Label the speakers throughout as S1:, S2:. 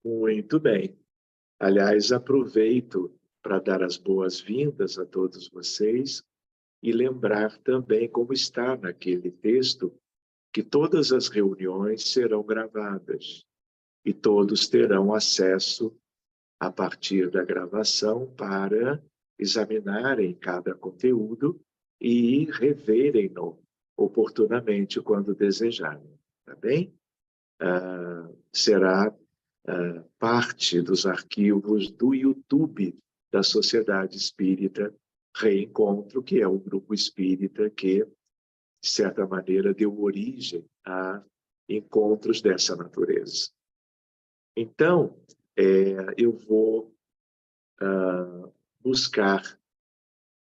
S1: Muito bem. Aliás, aproveito para dar as boas-vindas a todos vocês e lembrar também, como está naquele texto, que todas as reuniões serão gravadas e todos terão acesso, a partir da gravação, para examinarem cada conteúdo e reverem-no oportunamente quando desejarem, tá bem? Será parte dos arquivos do YouTube da Sociedade Espírita Reencontro, que é o grupo espírita que, de certa maneira, deu origem a encontros dessa natureza. Então, eu vou buscar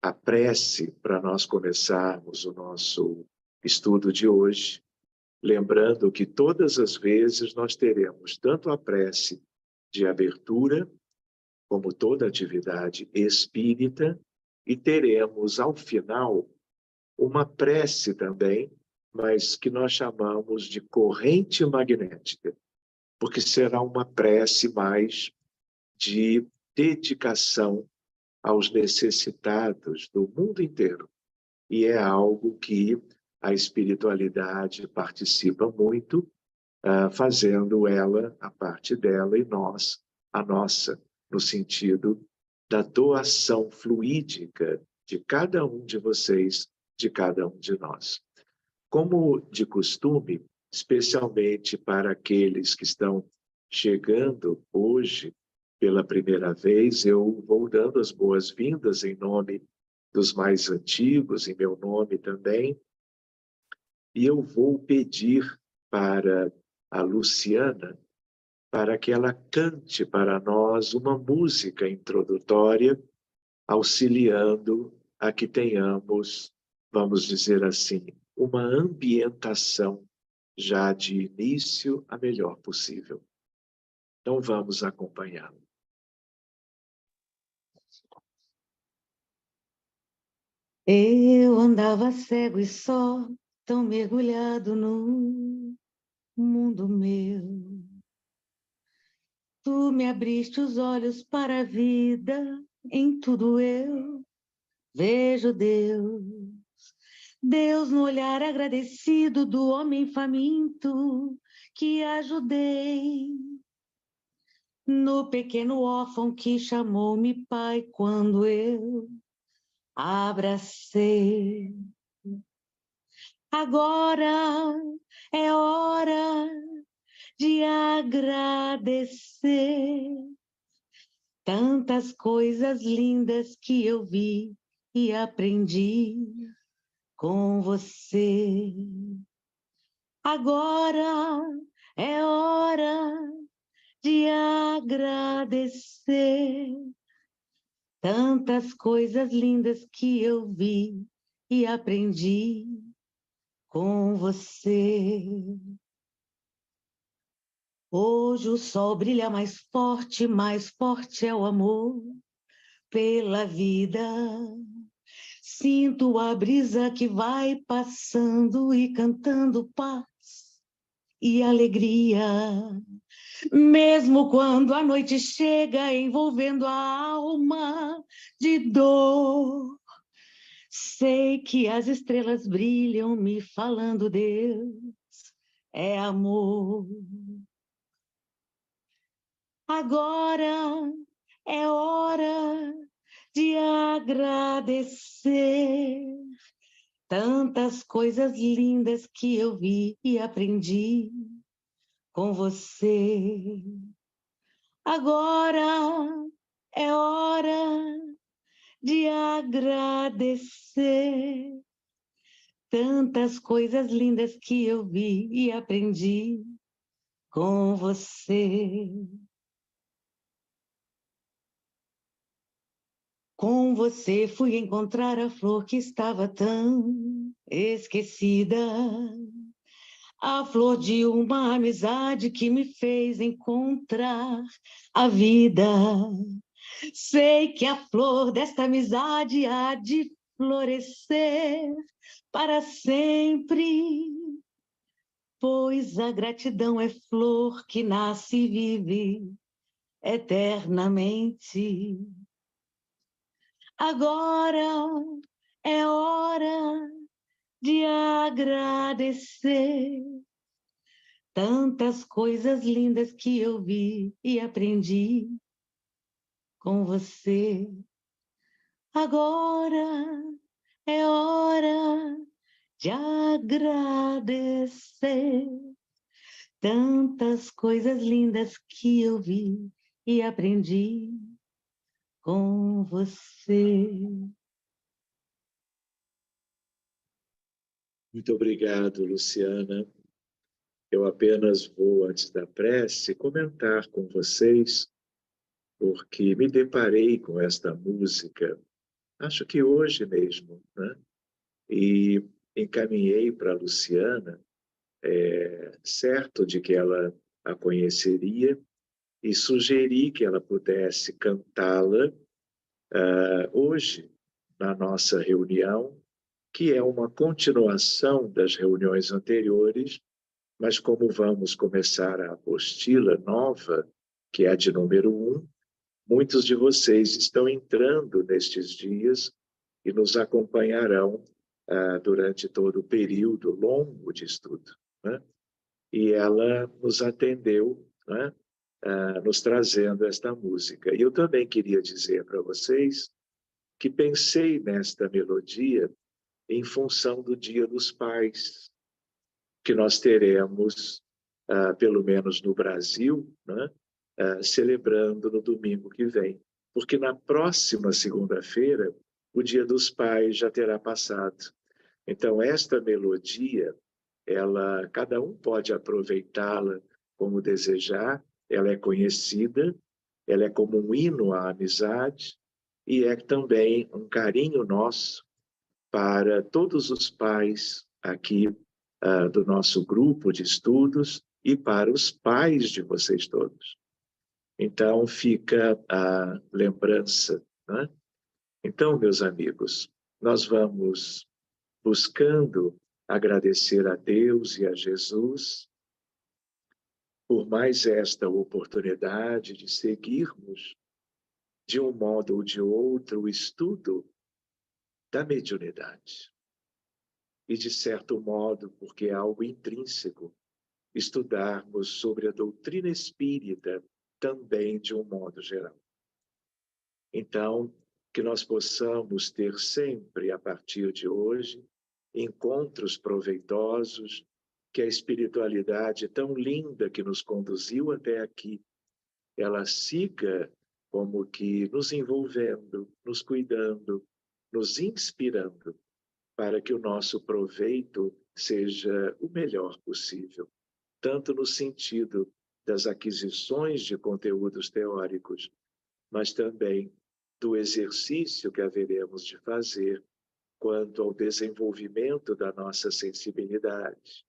S1: a prece para nós começarmos o nosso estudo de hoje, lembrando que todas as vezes nós teremos tanto a prece de abertura, como toda atividade espírita, e teremos, ao final, uma prece também, mas que nós chamamos de corrente magnética, porque será uma prece mais de dedicação aos necessitados do mundo inteiro. E é algo que a espiritualidade participa muito, fazendo ela a parte dela e nós a nossa, no sentido da doação fluídica de cada um de vocês, de cada um de nós. Como de costume, especialmente para aqueles que estão chegando hoje pela primeira vez, eu vou dando as boas-vindas em nome dos mais antigos, em meu nome também, e eu vou pedir para a Luciana para que ela cante para nós uma música introdutória, auxiliando a que tenhamos, vamos dizer assim, uma ambientação já de início a melhor possível. Então vamos acompanhá-la.
S2: Eu andava cego e só, tão mergulhado no mundo meu. Tu me abriste os olhos para a vida, em tudo eu vejo Deus. Deus no olhar agradecido do homem faminto que ajudei. No pequeno órfão que chamou-me pai quando eu abracei. Agora é hora de agradecer tantas coisas lindas que eu vi e aprendi com você. Agora é hora de agradecer tantas coisas lindas que eu vi e aprendi com você. Hoje o sol brilha mais forte é o amor pela vida. Sinto a brisa que vai passando e cantando paz e alegria. Mesmo quando a noite chega envolvendo a alma de dor, sei que as estrelas brilham me falando Deus é amor. Agora é hora de agradecer tantas coisas lindas que eu vi e aprendi com você. Agora é hora de agradecer tantas coisas lindas que eu vi e aprendi com você. Com você fui encontrar a flor que estava tão esquecida. A flor de uma amizade que me fez encontrar a vida. Sei que a flor desta amizade há de florescer para sempre, pois a gratidão é flor que nasce e vive eternamente. Agora é hora de agradecer tantas coisas lindas que eu vi e aprendi com você. Agora é hora de agradecer tantas coisas lindas que eu vi e aprendi com você.
S1: Muito obrigado, Luciana. Eu apenas vou, antes da prece, comentar com vocês, porque me deparei com esta música, acho que hoje mesmo, né? E encaminhei para a Luciana, certo de que ela a conheceria, e sugeri que ela pudesse cantá-la hoje, na nossa reunião, que é uma continuação das reuniões anteriores, mas como vamos começar a apostila nova, que é a de número 1, muitos de vocês estão entrando nestes dias e nos acompanharão durante todo o período longo de estudo, né? E ela nos atendeu, né? Nos trazendo esta música. E eu também queria dizer para vocês que pensei nesta melodia em função do Dia dos Pais, que nós teremos, pelo menos no Brasil, né? Celebrando no domingo que vem. Porque na próxima segunda-feira, o Dia dos Pais já terá passado. Então, esta melodia, cada um pode aproveitá-la como desejar, ela é conhecida, ela é como um hino à amizade e é também um carinho nosso para todos os pais aqui do nosso grupo de estudos e para os pais de vocês todos. Então, fica a lembrança, né? Então, meus amigos, nós vamos buscando agradecer a Deus e a Jesus por mais esta oportunidade de seguirmos, de um modo ou de outro, o estudo da mediunidade. E, de certo modo, porque é algo intrínseco, estudarmos sobre a doutrina espírita também de um modo geral. Então, que nós possamos ter sempre, a partir de hoje, encontros proveitosos, que a espiritualidade tão linda que nos conduziu até aqui, ela siga como que nos envolvendo, nos cuidando, nos inspirando, para que o nosso proveito seja o melhor possível, tanto no sentido das aquisições de conteúdos teóricos, mas também do exercício que haveremos de fazer quanto ao desenvolvimento da nossa sensibilidade,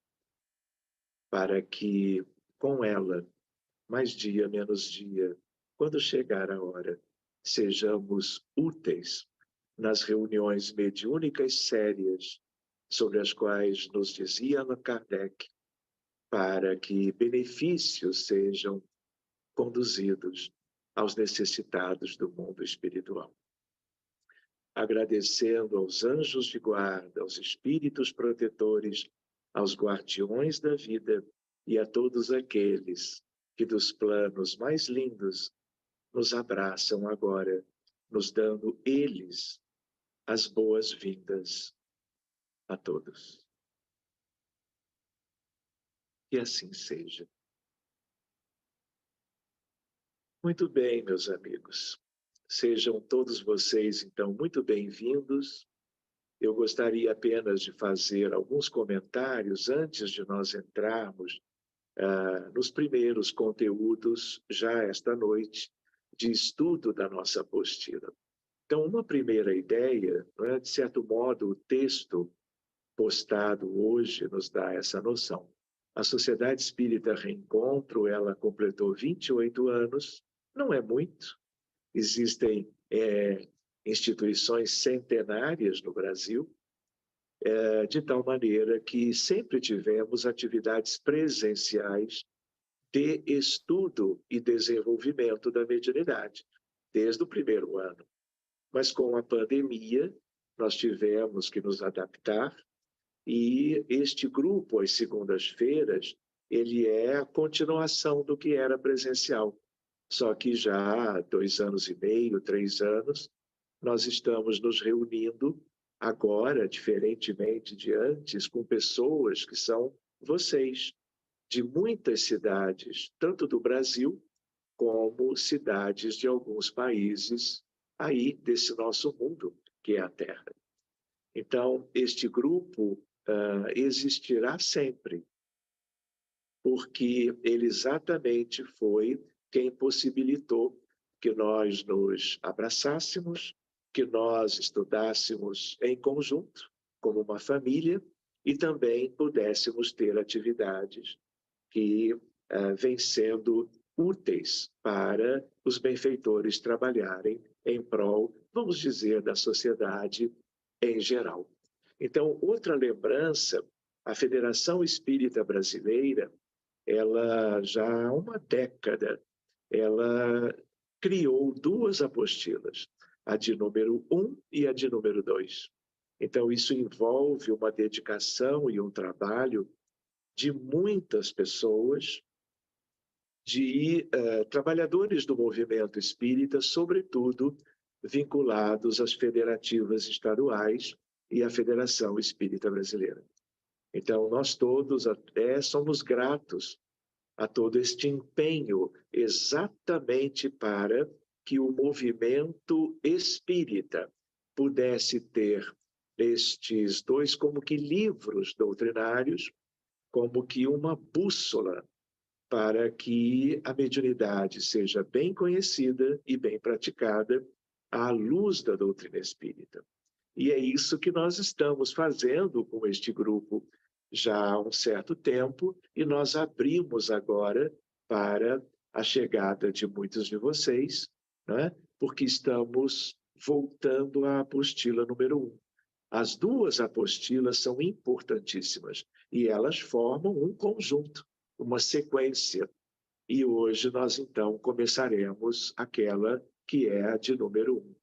S1: para que, com ela, mais dia menos dia, quando chegar a hora, sejamos úteis nas reuniões mediúnicas sérias sobre as quais nos dizia Allan Kardec, para que benefícios sejam conduzidos aos necessitados do mundo espiritual. Agradecendo aos anjos de guarda, aos espíritos protetores, aos guardiões da vida e a todos aqueles que dos planos mais lindos nos abraçam agora, nos dando eles as boas-vindas a todos. Que assim seja. Muito bem, meus amigos. Sejam todos vocês, então, muito bem-vindos. Eu gostaria apenas de fazer alguns comentários antes de nós entrarmos nos primeiros conteúdos, já esta noite, de estudo da nossa apostila. Então, uma primeira ideia, né, de certo modo, o texto postado hoje nos dá essa noção. A Sociedade Espírita Reencontro, ela completou 28 anos, não é muito, existem instituições centenárias no Brasil, de tal maneira que sempre tivemos atividades presenciais de estudo e desenvolvimento da mediunidade, desde o primeiro ano. Mas com a pandemia, nós tivemos que nos adaptar, e este grupo, às segundas-feiras, ele é a continuação do que era presencial. Só que já há 2 anos e meio, 3 anos, nós estamos nos reunindo agora, diferentemente de antes, com pessoas que são vocês, de muitas cidades, tanto do Brasil, como cidades de alguns países aí desse nosso mundo, que é a Terra. Então, este grupo existirá sempre, porque ele exatamente foi quem possibilitou que nós nos abraçássemos, que nós estudássemos em conjunto, como uma família, e também pudéssemos ter atividades que vêm sendo úteis para os benfeitores trabalharem em prol, vamos dizer, da sociedade em geral. Então, outra lembrança, a Federação Espírita Brasileira, ela já há uma década, ela criou 2 apostilas, a de número 1 e a de número 2. Então, isso envolve uma dedicação e um trabalho de muitas pessoas, de trabalhadores do movimento espírita, sobretudo vinculados às federativas estaduais e à Federação Espírita Brasileira. Então, nós todos até somos gratos a todo este empenho, exatamente para que o movimento espírita pudesse ter estes 2 como que livros doutrinários, como que uma bússola para que a mediunidade seja bem conhecida e bem praticada à luz da doutrina espírita. E é isso que nós estamos fazendo com este grupo já há um certo tempo, e nós abrimos agora para a chegada de muitos de vocês, né? Porque estamos voltando à apostila número 1. As 2 apostilas são importantíssimas, e elas formam um conjunto, uma sequência. E hoje nós, então, começaremos aquela que é a de número 1.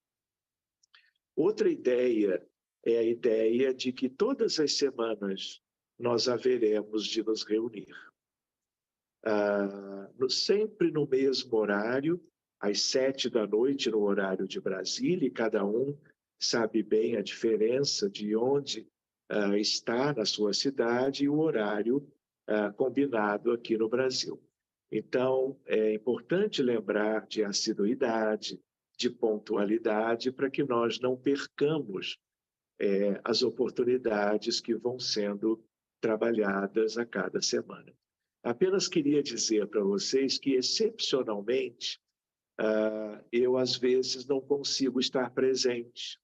S1: Outra ideia é a ideia de que todas as semanas nós haveremos de nos reunir. Sempre no mesmo horário, às 7h, no horário de Brasília, e cada um sabe bem a diferença de onde está na sua cidade e o horário combinado aqui no Brasil. Então, é importante lembrar de assiduidade, de pontualidade, para que nós não percamos as oportunidades que vão sendo trabalhadas a cada semana. Apenas queria dizer para vocês que, excepcionalmente, eu às vezes não consigo estar presente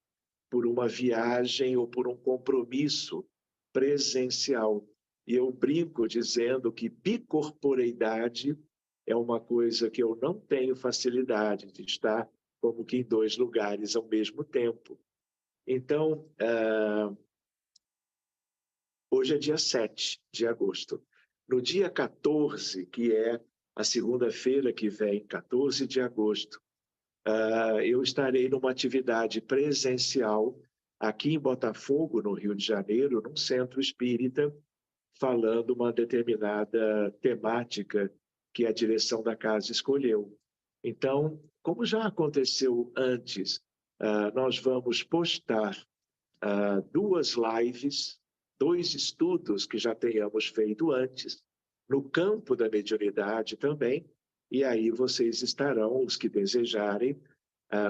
S1: por uma viagem ou por um compromisso presencial. E eu brinco dizendo que bicorporeidade é uma coisa que eu não tenho facilidade de estar como que em 2 lugares ao mesmo tempo. Então, hoje é dia 7 de agosto. No dia 14, que é a segunda-feira que vem, 14 de agosto, eu estarei numa atividade presencial aqui em Botafogo, no Rio de Janeiro, num centro espírita, falando uma determinada temática que a direção da casa escolheu. Então, como já aconteceu antes, nós vamos postar 2 lives, 2 estudos que já tenhamos feito antes, no campo da mediunidade também, e aí vocês estarão, os que desejarem,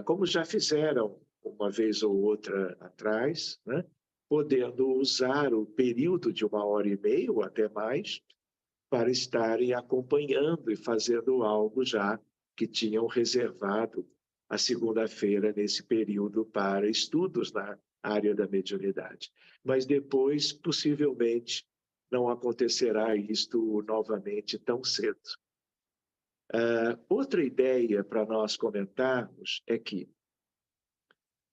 S1: como já fizeram uma vez ou outra atrás, né? Podendo usar o período de 1h30 ou até mais, para estarem acompanhando e fazendo algo já que tinham reservado a segunda-feira nesse período para estudos na área da mediunidade. Mas depois, possivelmente, não acontecerá isto novamente tão cedo. Outra ideia para nós comentarmos é que,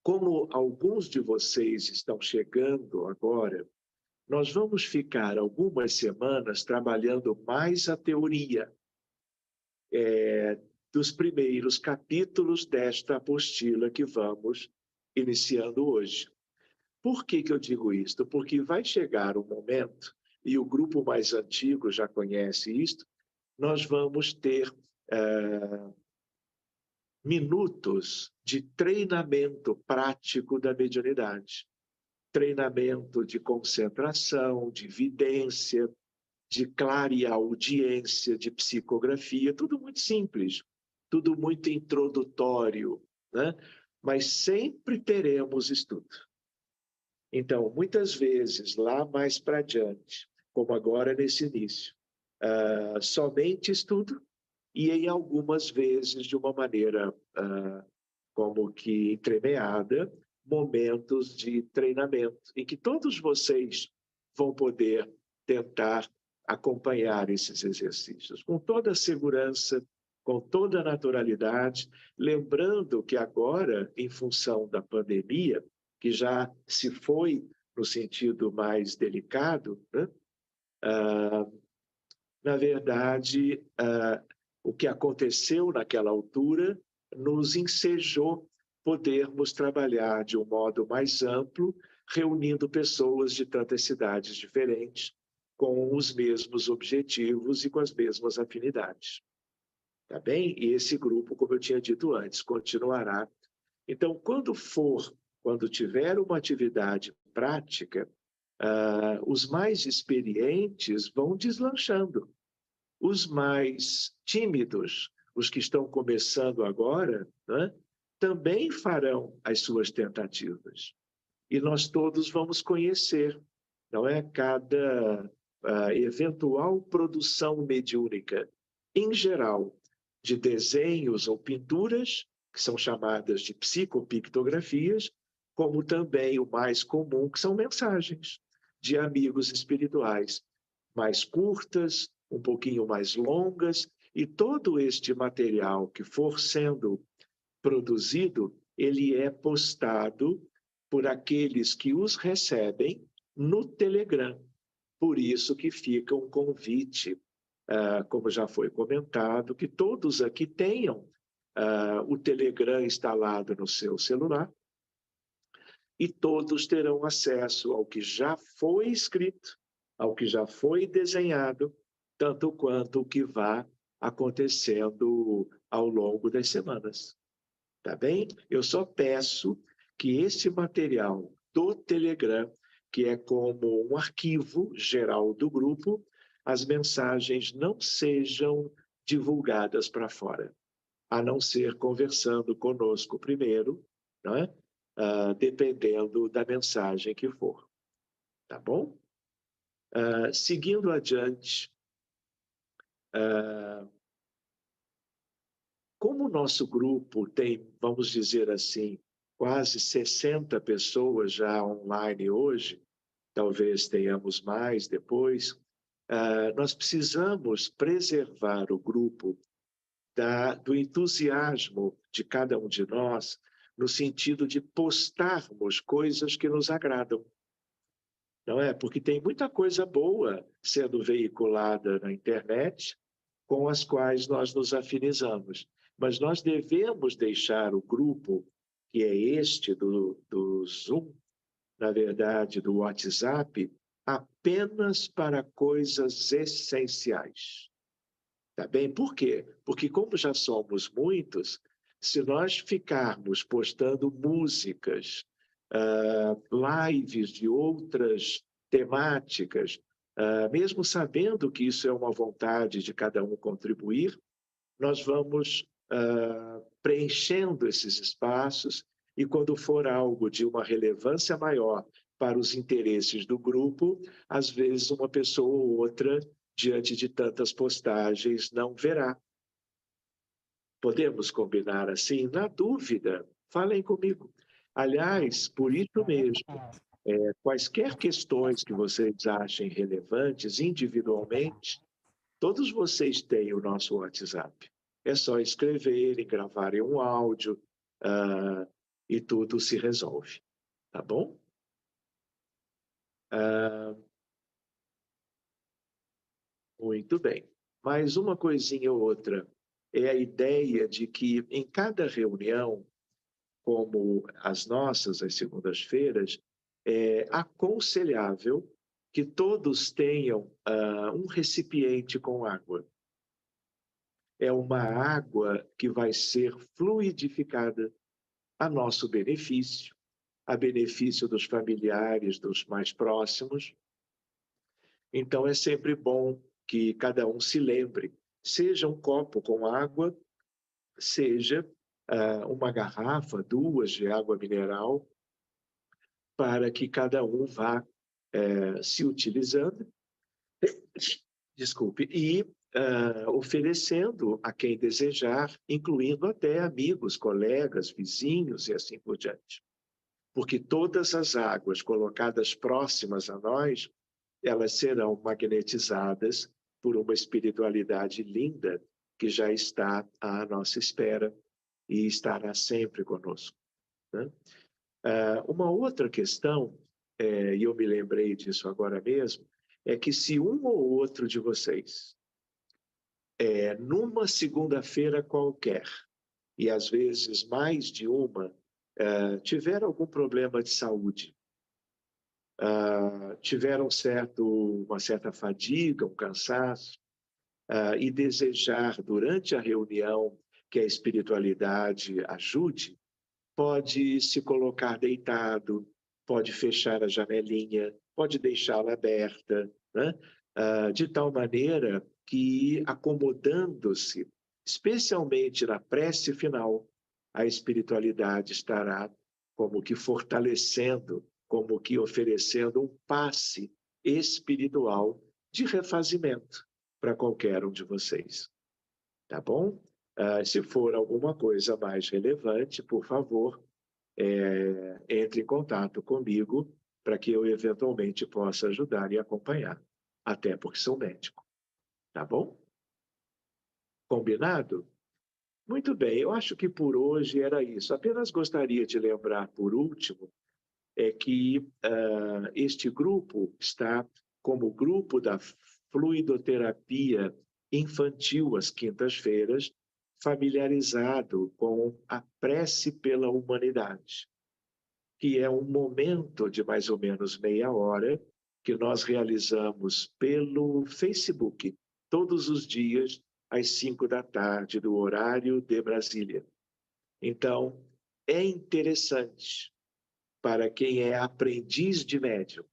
S1: como alguns de vocês estão chegando agora, nós vamos ficar algumas semanas trabalhando mais a teoria, dos primeiros capítulos desta apostila que vamos iniciando hoje. Por que eu digo isto? Porque vai chegar um momento, e o grupo mais antigo já conhece isto, nós vamos ter minutos de treinamento prático da mediunidade. Treinamento de concentração, de vidência, de clareaudiência, de psicografia, tudo muito simples, tudo muito introdutório, né? Mas sempre teremos estudo. Então, muitas vezes, lá mais para adiante, como agora nesse início, somente estudo, e em algumas vezes, de uma maneira como que entremeada, momentos de treinamento, em que todos vocês vão poder tentar acompanhar esses exercícios, com toda a segurança, com toda a naturalidade, lembrando que agora, em função da pandemia, que já se foi no sentido mais delicado, né? Na verdade, o que aconteceu naquela altura nos ensejou podermos trabalhar de um modo mais amplo, reunindo pessoas de tantas cidades diferentes, com os mesmos objetivos e com as mesmas afinidades. Tá bem? E esse grupo, como eu tinha dito antes, continuará. Então, quando tiver uma atividade prática, os mais experientes vão deslanchando. Os mais tímidos, os que estão começando agora, né, também farão as suas tentativas. E nós todos vamos conhecer, não é? Cada eventual produção mediúnica, em geral, de desenhos ou pinturas, que são chamadas de psicopictografias, como também o mais comum, que são mensagens de amigos espirituais, mais curtas, um pouquinho mais longas, e todo este material que for sendo produzido, ele é postado por aqueles que os recebem no Telegram. Por isso que fica um convite, como já foi comentado, que todos aqui tenham o Telegram instalado no seu celular, e todos terão acesso ao que já foi escrito, ao que já foi desenhado, tanto quanto o que vai acontecendo ao longo das semanas. Tá bem? Eu só peço que esse material do Telegram, que é como um arquivo geral do grupo, as mensagens não sejam divulgadas para fora, a não ser conversando conosco primeiro, não é? Dependendo da mensagem que for. Tá bom? Seguindo adiante, como o nosso grupo tem, vamos dizer assim, quase 60 pessoas já online hoje, talvez tenhamos mais depois, nós precisamos preservar o grupo do entusiasmo de cada um de nós, no sentido de postarmos coisas que nos agradam. Não é? Porque tem muita coisa boa sendo veiculada na internet, com as quais nós nos afinizamos. Mas nós devemos deixar o grupo, que é este do Zoom, na verdade, do WhatsApp, apenas para coisas essenciais. Tá bem? Por quê? Porque como já somos muitos, se nós ficarmos postando músicas, lives de outras temáticas, mesmo sabendo que isso é uma vontade de cada um contribuir, nós vamos preenchendo esses espaços, e quando for algo de uma relevância maior para os interesses do grupo, às vezes uma pessoa ou outra, diante de tantas postagens, não verá. Podemos combinar assim? Na dúvida, falem comigo. Aliás, por isso mesmo, quaisquer questões que vocês achem relevantes individualmente, todos vocês têm o nosso WhatsApp. É só escreverem, gravarem um áudio, e tudo se resolve. Tá bom? Muito bem. Mais uma coisinha ou outra é a ideia de que em cada reunião, como as nossas, às segundas-feiras, é aconselhável que todos tenham um recipiente com água. É uma água que vai ser fluidificada a nosso benefício, a benefício dos familiares, dos mais próximos. Então, é sempre bom que cada um se lembre, seja um copo com água, seja uma garrafa, 2 de água mineral, para que cada um vá se utilizando, desculpe, e oferecendo a quem desejar, incluindo até amigos, colegas, vizinhos e assim por diante. Porque todas as águas colocadas próximas a nós, elas serão magnetizadas por uma espiritualidade linda que já está à nossa espera e estará sempre conosco, né? Uma outra questão, e eu me lembrei disso agora mesmo, é que se um ou outro de vocês, numa segunda-feira qualquer, e às vezes mais de uma, tiver algum problema de saúde, tiver uma certa fadiga, um cansaço, e desejar durante a reunião que a espiritualidade ajude, pode se colocar deitado, pode fechar a janelinha, pode deixá-la aberta, né? De tal maneira que, acomodando-se, especialmente na prece final, a espiritualidade estará como que fortalecendo, como que oferecendo um passe espiritual de refazimento para qualquer um de vocês. Tá bom? Se for alguma coisa mais relevante, por favor, entre em contato comigo para que eu eventualmente possa ajudar e acompanhar, até porque sou médico. Tá bom? Combinado? Muito bem, eu acho que por hoje era isso. Apenas gostaria de lembrar, por último, que este grupo está como grupo da fluidoterapia infantil às quintas-feiras, familiarizado com a prece pela humanidade, que é um momento de mais ou menos meia hora que nós realizamos pelo Facebook, todos os dias, às 5 da tarde, do horário de Brasília. Então, é interessante para quem é aprendiz de médium,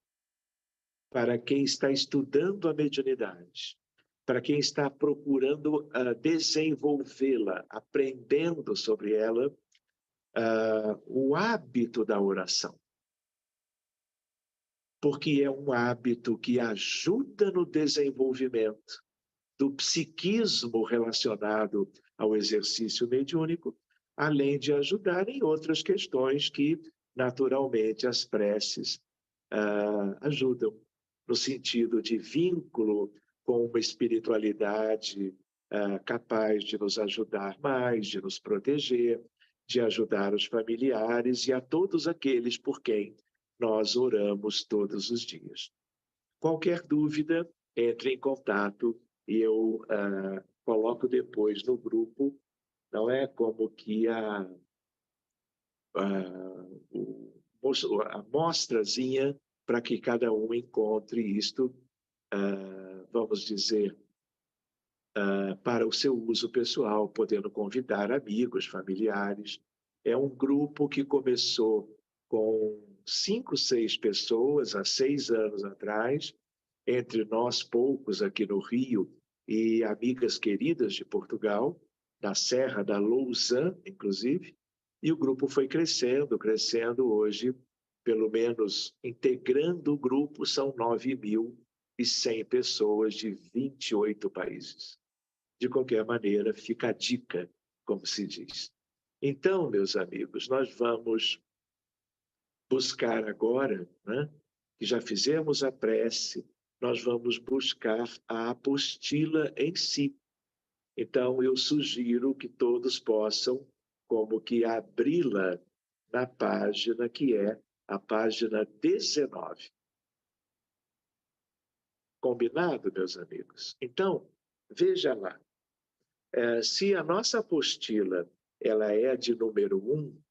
S1: para quem está estudando a mediunidade, para quem está procurando desenvolvê-la, aprendendo sobre ela, o hábito da oração. Porque é um hábito que ajuda no desenvolvimento do psiquismo relacionado ao exercício mediúnico, além de ajudar em outras questões que, naturalmente, as preces ajudam, no sentido de vínculo com uma espiritualidade capaz de nos ajudar mais, de nos proteger, de ajudar os familiares e a todos aqueles por quem nós oramos todos os dias. Qualquer dúvida, entre em contato e eu coloco depois no grupo, não é como que a mostrazinha para que cada um encontre isto, vamos dizer, para o seu uso pessoal, podendo convidar amigos, familiares. É um grupo que começou com 5, 6 pessoas há 6 anos atrás, entre nós poucos aqui no Rio e amigas queridas de Portugal, da Serra da Lousã, inclusive, e o grupo foi crescendo, crescendo. Hoje, pelo menos integrando o grupo, são 9.100 pessoas de 28 países. De qualquer maneira, fica a dica, como se diz. Então, meus amigos, nós vamos buscar agora, né, que já fizemos a prece, nós vamos buscar a apostila em si. Então, eu sugiro que todos possam, como que abri-la na página que é a página 19. Combinado, meus amigos? Então, veja lá. se a nossa apostila ela é a de número 1,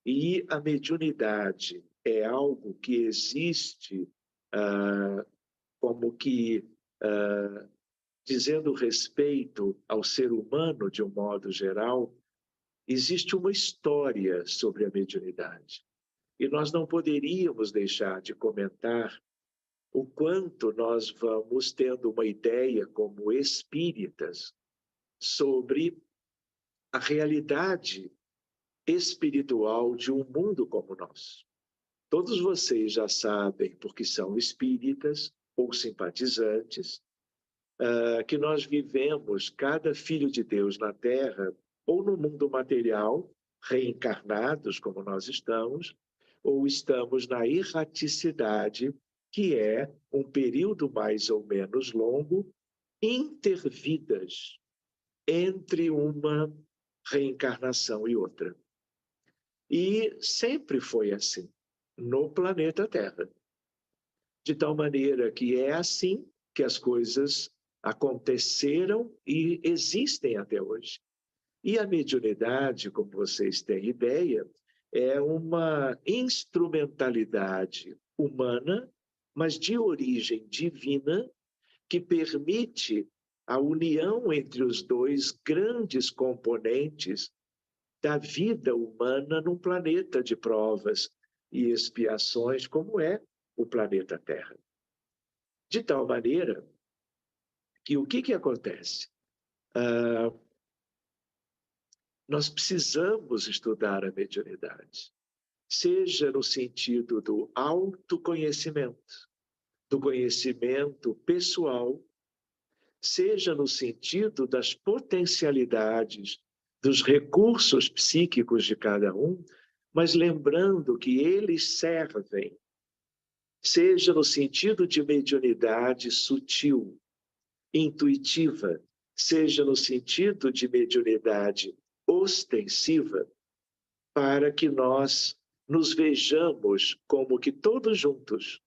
S1: e a mediunidade é algo que existe como que dizendo respeito ao ser humano de um modo geral, existe uma história sobre a mediunidade. E nós não poderíamos deixar de comentar o quanto nós vamos tendo uma ideia como espíritas sobre a realidade espiritual de um mundo como o nosso. Todos vocês já sabem, porque são espíritas ou simpatizantes, que nós vivemos, cada filho de Deus na Terra, ou no mundo material, reencarnados como nós estamos, ou estamos na erraticidade, que é um período mais ou menos longo, intervidas entre uma reencarnação e outra. E sempre foi assim, no planeta Terra. De tal maneira que é assim que as coisas aconteceram e existem até hoje. E a mediunidade, como vocês têm ideia, é uma instrumentalidade humana, mas de origem divina, que permite a união entre os dois grandes componentes da vida humana num planeta de provas e expiações, como é o planeta Terra. De tal maneira que o que acontece? Nós precisamos estudar a mediunidade, seja no sentido do autoconhecimento, do conhecimento pessoal, seja no sentido das potencialidades, dos recursos psíquicos de cada um, mas lembrando que eles servem, seja no sentido de mediunidade sutil, intuitiva, seja no sentido de mediunidade ostensiva, para que nós nos vejamos como que todos juntos,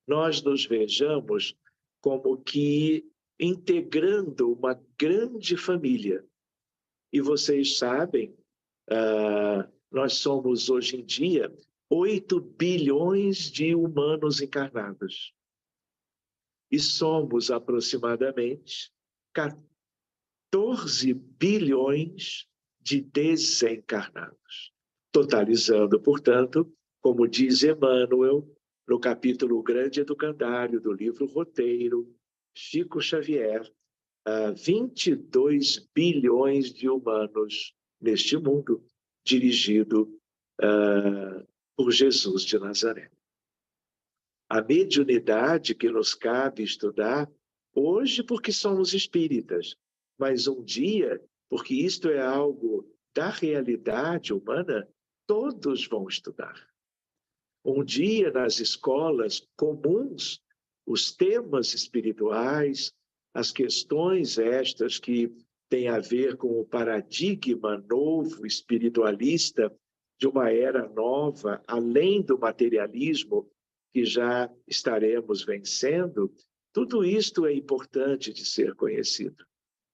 S1: nós nos vejamos como que integrando uma grande família. E vocês sabem, nós somos hoje em dia 8 bilhões de humanos encarnados. E somos aproximadamente 14 bilhões de desencarnados. Totalizando, portanto, como diz Emmanuel, no capítulo Grande Educandário do livro Roteiro, Chico Xavier, 22 bilhões de humanos neste mundo, dirigido por Jesus de Nazaré. A mediunidade que nos cabe estudar, hoje porque somos espíritas, mas um dia, porque isto é algo da realidade humana, todos vão estudar. Um dia, nas escolas comuns, os temas espirituais, as questões estas que têm a ver com o paradigma novo espiritualista de uma era nova, além do materialismo que já estaremos vencendo, tudo isto é importante de ser conhecido.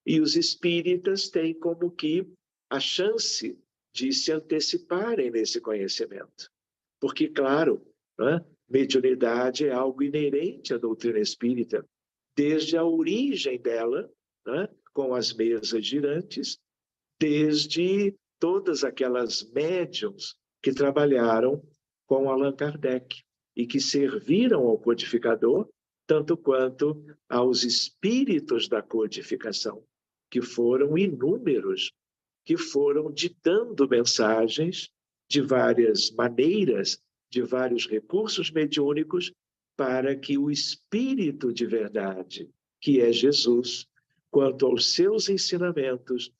S1: E os espíritas têm como que a chance de se anteciparem nesse conhecimento. Porque, claro, né, mediunidade é algo inerente à doutrina espírita, desde a origem dela, né, com as mesas girantes, desde todas aquelas médiums que trabalharam com Allan Kardec e que serviram ao codificador, tanto quanto aos espíritos da codificação, que foram inúmeros, que foram ditando mensagens de várias maneiras, de vários recursos mediúnicos, para que o Espírito de verdade, que é Jesus, quanto aos seus ensinamentos,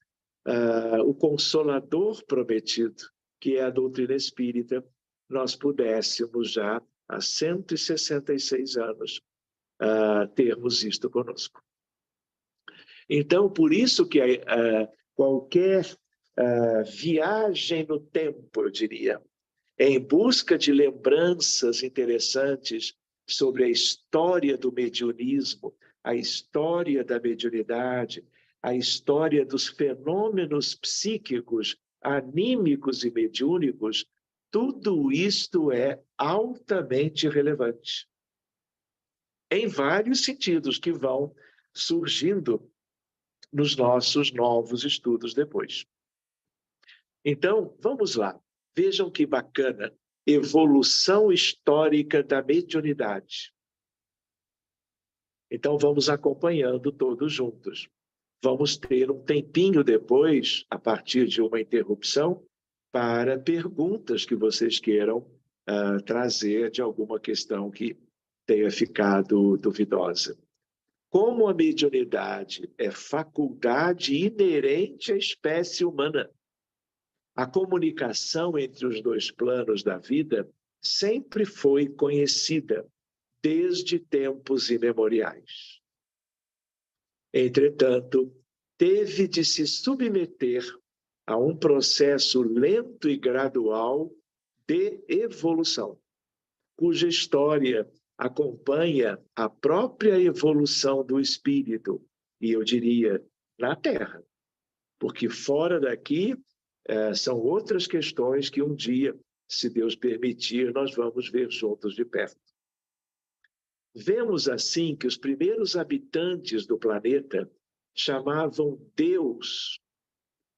S1: o Consolador prometido, que é a doutrina espírita, nós pudéssemos já, há 166 anos, termos isto conosco. Então, por isso que qualquer viagem no tempo, eu diria, em busca de lembranças interessantes sobre a história do mediunismo, a história da mediunidade, a história dos fenômenos psíquicos, anímicos e mediúnicos, tudo isto é altamente relevante. Em vários sentidos que vão surgindo nos nossos novos estudos depois. Então, vamos lá. Vejam que bacana. Evolução histórica da mediunidade. Então, vamos acompanhando todos juntos. Vamos ter um tempinho depois, a partir de uma interrupção, para perguntas que vocês queiram trazer de alguma questão que tenha ficado duvidosa. Como a mediunidade é faculdade inerente à espécie humana, a comunicação entre os dois planos da vida sempre foi conhecida desde tempos imemoriais. Entretanto, teve de se submeter a um processo lento e gradual de evolução, cuja história acompanha a própria evolução do espírito, e eu diria, na Terra, porque fora daqui são outras questões que um dia, se Deus permitir, nós vamos ver juntos de perto. Vemos assim que os primeiros habitantes do planeta chamavam Deus,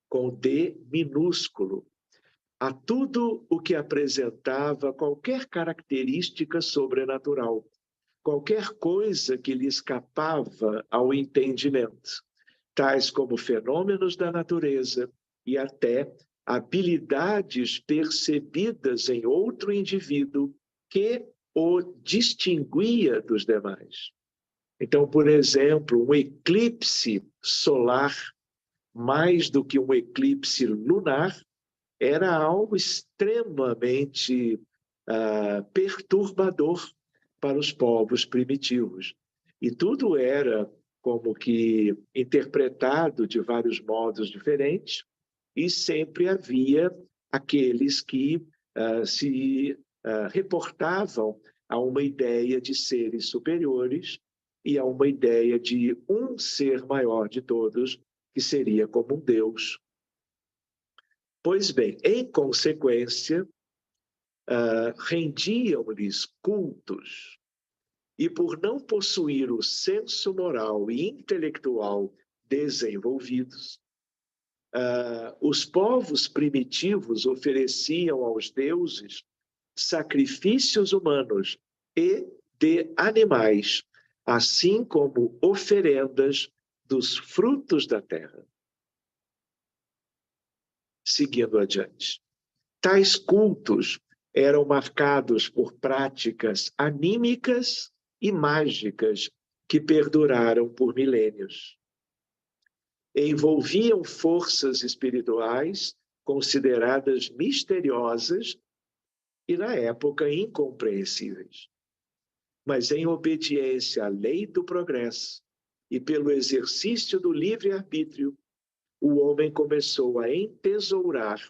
S1: com D minúsculo, a tudo o que apresentava qualquer característica sobrenatural, qualquer coisa que lhe escapava ao entendimento, tais como fenômenos da natureza e até habilidades percebidas em outro indivíduo que o distinguia dos demais. Então, por exemplo, um eclipse solar, mais do que um eclipse lunar, era algo extremamente perturbador para os povos primitivos. E tudo era como que interpretado de vários modos diferentes, e sempre havia aqueles que se reportavam a uma ideia de seres superiores e a uma ideia de um ser maior de todos, que seria como um Deus. Pois bem, em consequência, rendiam-lhes cultos, e por não possuir o senso moral e intelectual desenvolvidos, os povos primitivos ofereciam aos deuses sacrifícios humanos e de animais, assim como oferendas dos frutos da terra. Seguindo adiante. Tais cultos eram marcados por práticas anímicas e mágicas que perduraram por milênios. Envolviam forças espirituais consideradas misteriosas e, na época, incompreensíveis. Mas, em obediência à lei do progresso e pelo exercício do livre-arbítrio, o homem começou a entesourar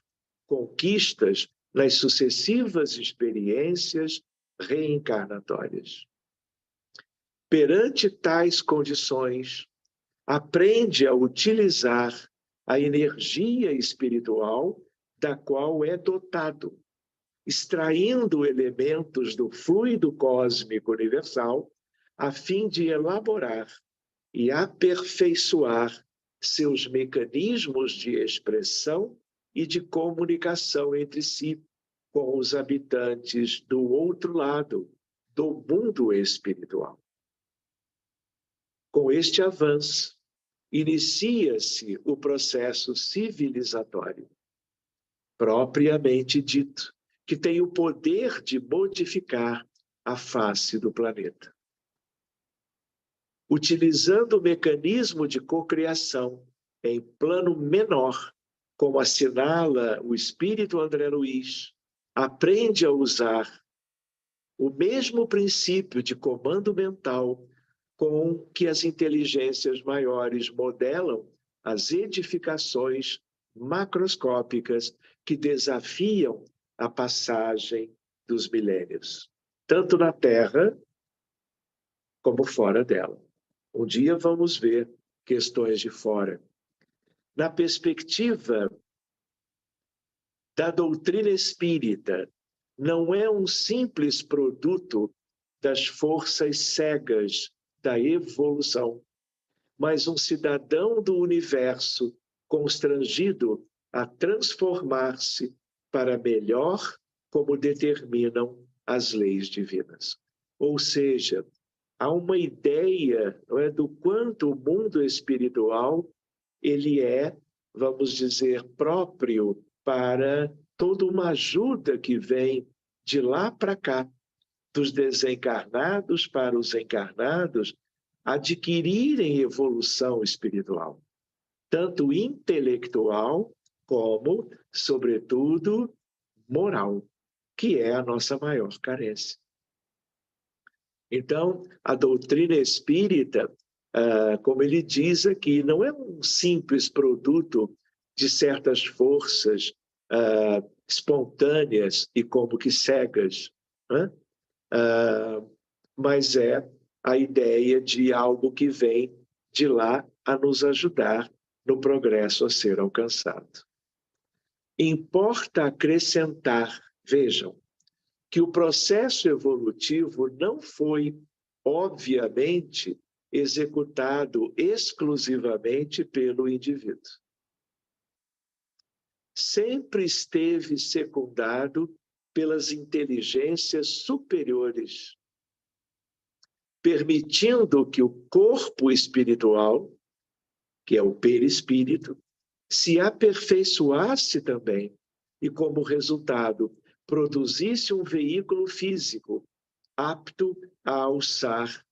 S1: conquistas nas sucessivas experiências reencarnatórias. Perante tais condições, aprende a utilizar a energia espiritual da qual é dotado, extraindo elementos do fluido cósmico universal, a fim de elaborar e aperfeiçoar seus mecanismos de expressão e de comunicação entre si com os habitantes do outro lado do mundo espiritual. Com este avanço, inicia-se o processo civilizatório, propriamente dito, que tem o poder de modificar a face do planeta. Utilizando o mecanismo de cocriação em plano menor, como assinala o espírito André Luiz, aprende a usar o mesmo princípio de comando mental com que as inteligências maiores modelam as edificações macroscópicas que desafiam a passagem dos milênios, tanto na Terra como fora dela. Um dia vamos ver questões de fora. Na perspectiva da doutrina espírita, não é um simples produto das forças cegas da evolução, mas um cidadão do universo constrangido a transformar-se para melhor, como determinam as leis divinas. Ou seja, há uma ideia, não é, do quanto o mundo espiritual ele é, vamos dizer, próprio para toda uma ajuda que vem de lá para cá, dos desencarnados para os encarnados, adquirirem evolução espiritual, tanto intelectual como, sobretudo, moral, que é a nossa maior carência. Então, a doutrina espírita, como ele diz aqui, não é um simples produto de certas forças espontâneas e como que cegas, né? Mas é a ideia de algo que vem de lá a nos ajudar no progresso a ser alcançado. Importa acrescentar, vejam, que o processo evolutivo não foi, obviamente, executado exclusivamente pelo indivíduo. Sempre esteve secundado pelas inteligências superiores, permitindo que o corpo espiritual, que é o perispírito, se aperfeiçoasse também e, como resultado, produzisse um veículo físico apto a alçar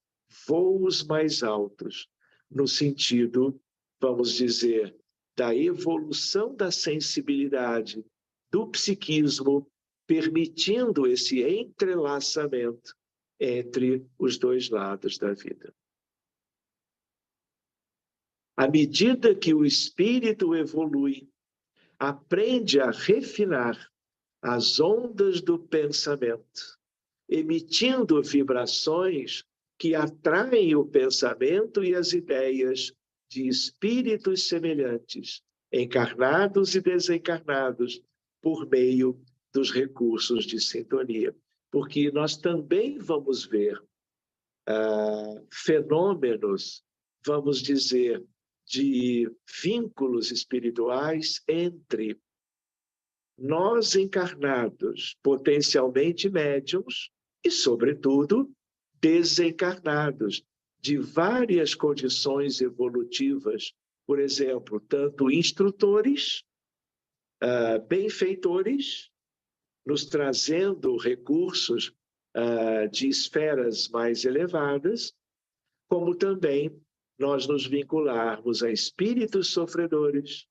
S1: voos mais altos, no sentido, vamos dizer, da evolução da sensibilidade, do psiquismo, permitindo esse entrelaçamento entre os dois lados da vida. À medida que o espírito evolui, aprende a refinar as ondas do pensamento, emitindo vibrações que atraem o pensamento e as ideias de espíritos semelhantes, encarnados e desencarnados, por meio dos recursos de sintonia. Porque nós também vamos ver fenômenos, vamos dizer, de vínculos espirituais entre nós encarnados, potencialmente médiums, e, sobretudo, desencarnados, de várias condições evolutivas, por exemplo, tanto instrutores, benfeitores, nos trazendo recursos de esferas mais elevadas, como também nós nos vincularmos a espíritos sofredores,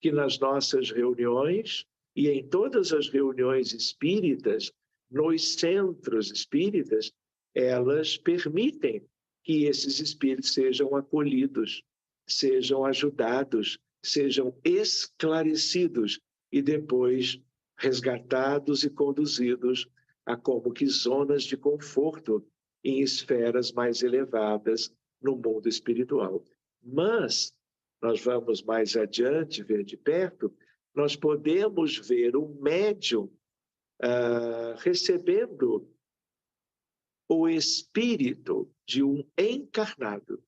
S1: que nas nossas reuniões e em todas as reuniões espíritas, nos centros espíritas, elas permitem que esses espíritos sejam acolhidos, sejam ajudados, sejam esclarecidos e depois resgatados e conduzidos a como que zonas de conforto em esferas mais elevadas no mundo espiritual. Mas nós vamos mais adiante ver de perto, nós podemos ver um médium recebendo o espírito de um encarnado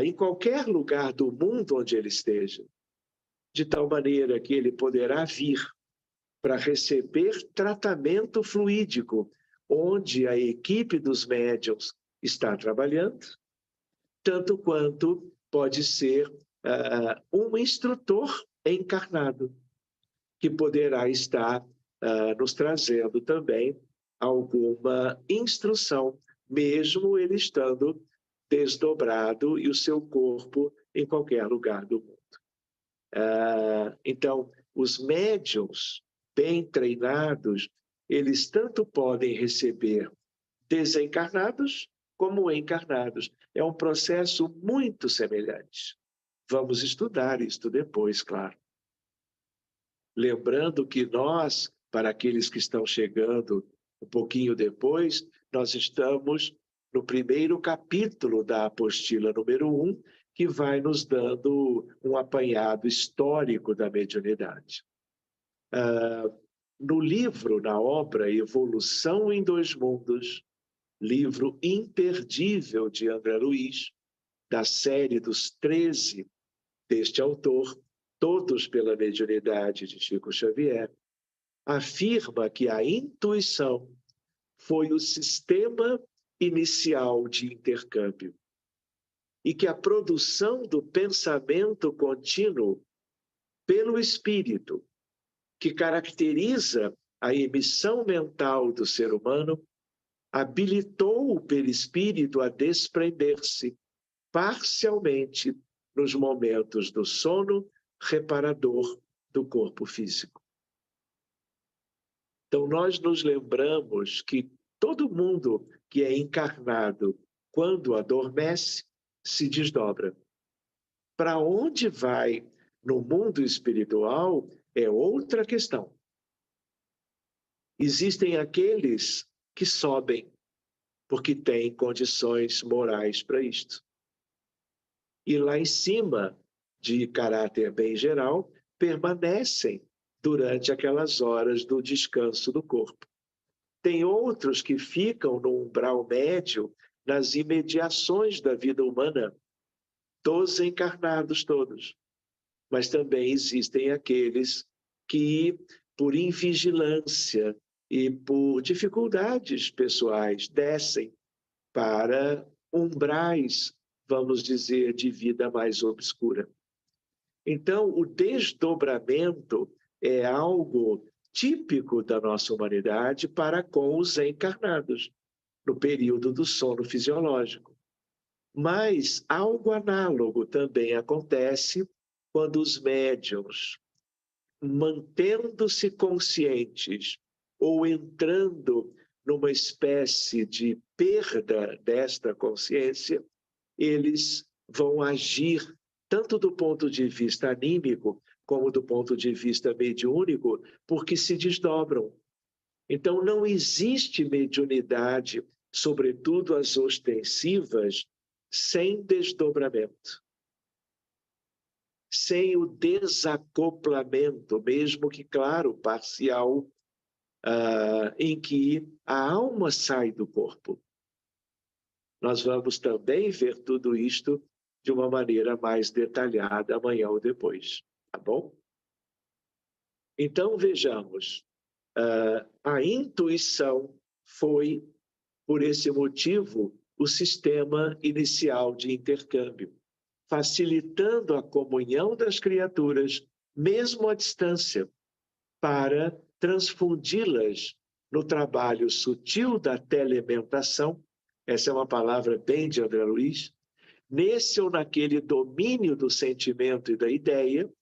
S1: em qualquer lugar do mundo onde ele esteja, de tal maneira que ele poderá vir para receber tratamento fluídico, onde a equipe dos médiuns está trabalhando, tanto quanto pode ser um instrutor encarnado, que poderá estar nos trazendo também alguma instrução, mesmo ele estando desdobrado e o seu corpo em qualquer lugar do mundo. Então, os médiuns bem treinados, eles tanto podem receber desencarnados como encarnados. É um processo muito semelhante. Vamos estudar isto depois, claro. Lembrando que nós, para aqueles que estão chegando um pouquinho depois, nós estamos no primeiro capítulo da apostila número 1, que vai nos dando um apanhado histórico da mediunidade. No livro, na obra Evolução em Dois Mundos, livro imperdível de André Luiz, da série dos 13 deste autor, todos pela mediunidade de Chico Xavier, afirma que a intuição foi o sistema inicial de intercâmbio e que a produção do pensamento contínuo pelo espírito, que caracteriza a emissão mental do ser humano, habilitou o perispírito a desprender-se parcialmente nos momentos do sono reparador do corpo físico. Então, nós nos lembramos que todo mundo que é encarnado, quando adormece, se desdobra. Para onde vai no mundo espiritual é outra questão. Existem aqueles que sobem, porque têm condições morais para isto. E lá em cima, de caráter bem geral, permanecem durante aquelas horas do descanso do corpo. Tem outros que ficam no umbral médio, nas imediações da vida humana, dos encarnados todos. Mas também existem aqueles que, por invigilância e por dificuldades pessoais, descem para umbrais, vamos dizer, de vida mais obscura. Então, o desdobramento é algo típico da nossa humanidade para com os encarnados, no período do sono fisiológico. Mas algo análogo também acontece quando os médiuns, mantendo-se conscientes ou entrando numa espécie de perda desta consciência, eles vão agir tanto do ponto de vista anímico como do ponto de vista mediúnico, porque se desdobram. Então, não existe mediunidade, sobretudo as ostensivas, sem desdobramento, sem o desacoplamento, mesmo que, claro, parcial, em que a alma sai do corpo. Nós vamos também ver tudo isto de uma maneira mais detalhada amanhã ou depois, tá bom? Então, vejamos, a intuição foi, por esse motivo, o sistema inicial de intercâmbio, facilitando a comunhão das criaturas, mesmo à distância, para transfundi-las no trabalho sutil da telementação, essa é uma palavra bem de André Luiz, nesse ou naquele domínio do sentimento e da ideia,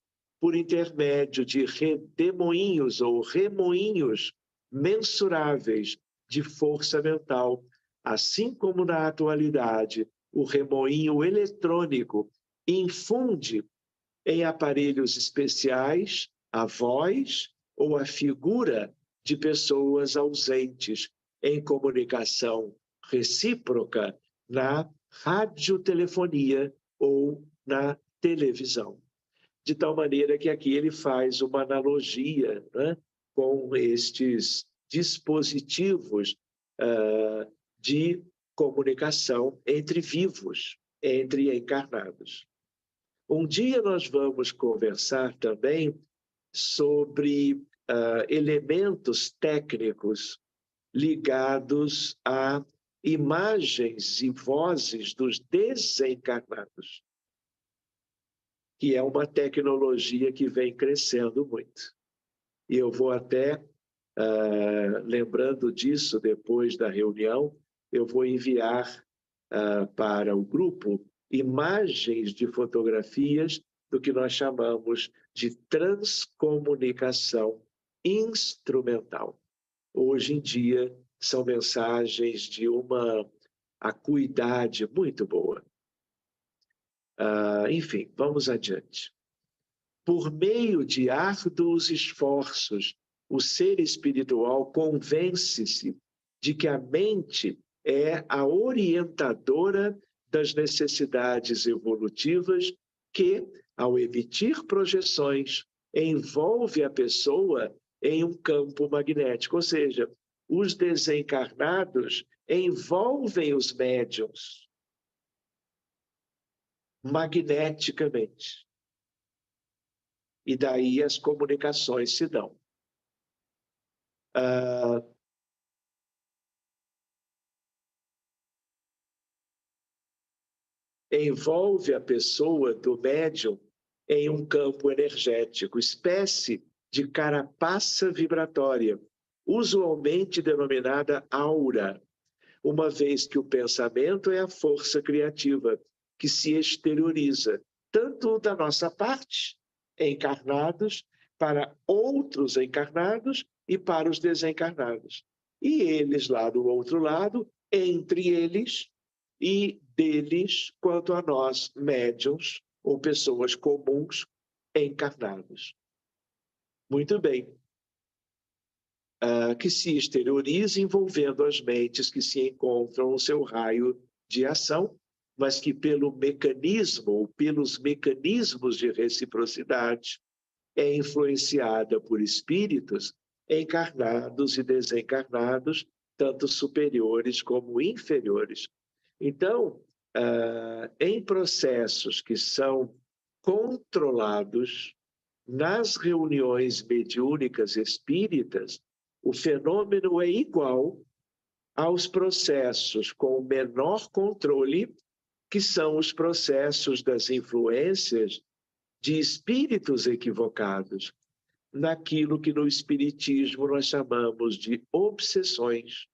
S1: por intermédio de redemoinhos ou remoinhos mensuráveis de força mental, assim como na atualidade o remoinho eletrônico infunde em aparelhos especiais a voz ou a figura de pessoas ausentes em comunicação recíproca na radiotelefonia ou na televisão. De tal maneira que aqui ele faz uma analogia, né, com estes dispositivos de comunicação entre vivos, entre encarnados. Um dia nós vamos conversar também sobre elementos técnicos ligados a imagens e vozes dos desencarnados, que é uma tecnologia que vem crescendo muito. E eu vou até, lembrando disso depois da reunião, eu vou enviar para o grupo imagens de fotografias do que nós chamamos de transcomunicação instrumental. Hoje em dia, são mensagens de uma acuidade muito boa. Enfim, vamos adiante. Por meio de árduos esforços, o ser espiritual convence-se de que a mente é a orientadora das necessidades evolutivas que, ao emitir projeções, envolve a pessoa em um campo magnético. Ou seja, os desencarnados envolvem os médiuns magneticamente. E daí as comunicações se dão. Envolve a pessoa do médium em um campo energético, espécie de carapaça vibratória, usualmente denominada aura, uma vez que o pensamento é a força criativa que se exterioriza, tanto da nossa parte, encarnados, para outros encarnados e para os desencarnados. E eles lá do outro lado, entre eles e deles quanto a nós, médiuns ou pessoas comuns encarnados. Muito bem. Que se exterioriza envolvendo as mentes que se encontram no seu raio de ação, mas que pelo mecanismo ou pelos mecanismos de reciprocidade é influenciada por espíritos encarnados e desencarnados, tanto superiores como inferiores. Então, em processos que são controlados nas reuniões mediúnicas espíritas, o fenômeno é igual aos processos com menor controle, que são os processos das influências de espíritos equivocados, naquilo que no espiritismo nós chamamos de obsessões.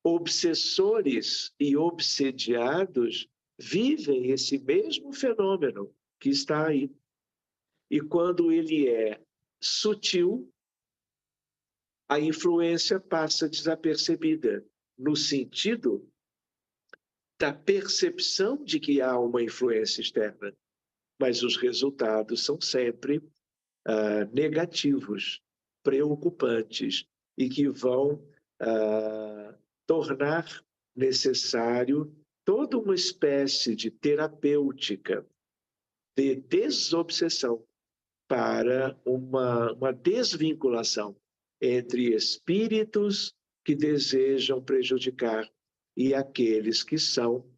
S1: Obsessores e obsediados vivem esse mesmo fenômeno que está aí. E quando ele é sutil, a influência passa desapercebida, no sentido da percepção de que há uma influência externa, mas os resultados são sempre negativos, preocupantes, e que vão tornar necessário toda uma espécie de terapêutica de desobsessão para uma desvinculação entre espíritos que desejam prejudicar e aqueles que são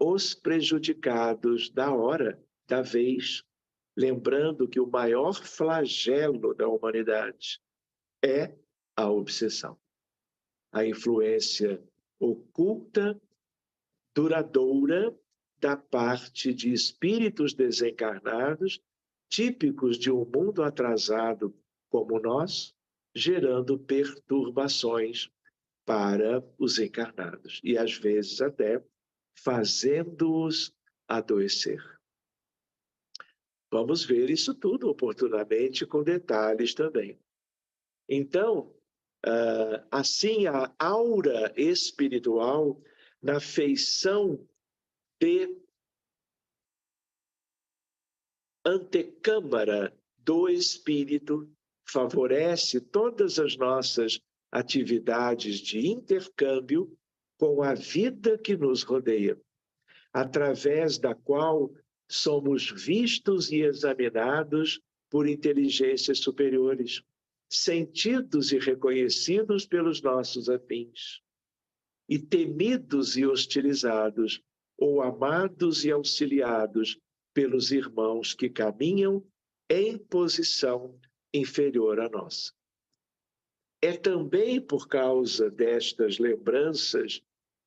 S1: os prejudicados da hora, da vez. Lembrando que o maior flagelo da humanidade é a obsessão, a influência oculta, duradoura, da parte de espíritos desencarnados, típicos de um mundo atrasado como nós, gerando perturbações para os encarnados e, às vezes, até fazendo-os adoecer. Vamos ver isso tudo oportunamente, com detalhes também. Então, assim, a aura espiritual, na feição de antecâmara do espírito, favorece todas as nossas atividades de intercâmbio com a vida que nos rodeia, através da qual somos vistos e examinados por inteligências superiores, sentidos e reconhecidos pelos nossos afins, e temidos e hostilizados, ou amados e auxiliados pelos irmãos que caminham em posição inferior à nossa. É também por causa destas lembranças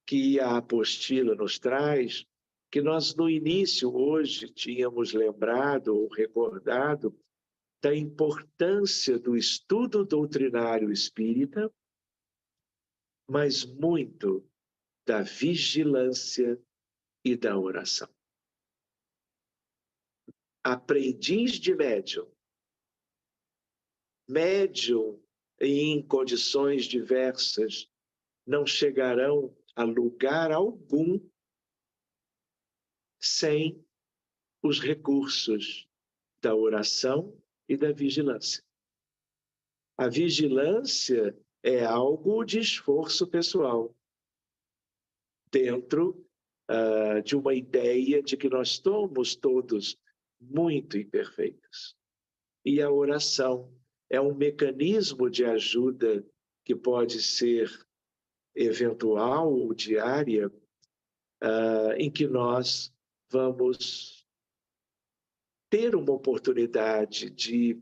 S1: que a apostila nos traz, que nós no início hoje tínhamos lembrado ou recordado da importância do estudo doutrinário espírita, mas muito da vigilância e da oração. Aprendiz de médium, médium em condições diversas, não chegarão a lugar algum sem os recursos da oração e da vigilância. A vigilância é algo de esforço pessoal, dentro de uma ideia de que nós somos todos muito imperfeitos. E a oração é um mecanismo de ajuda que pode ser eventual ou diária, em que nós vamos ter uma oportunidade de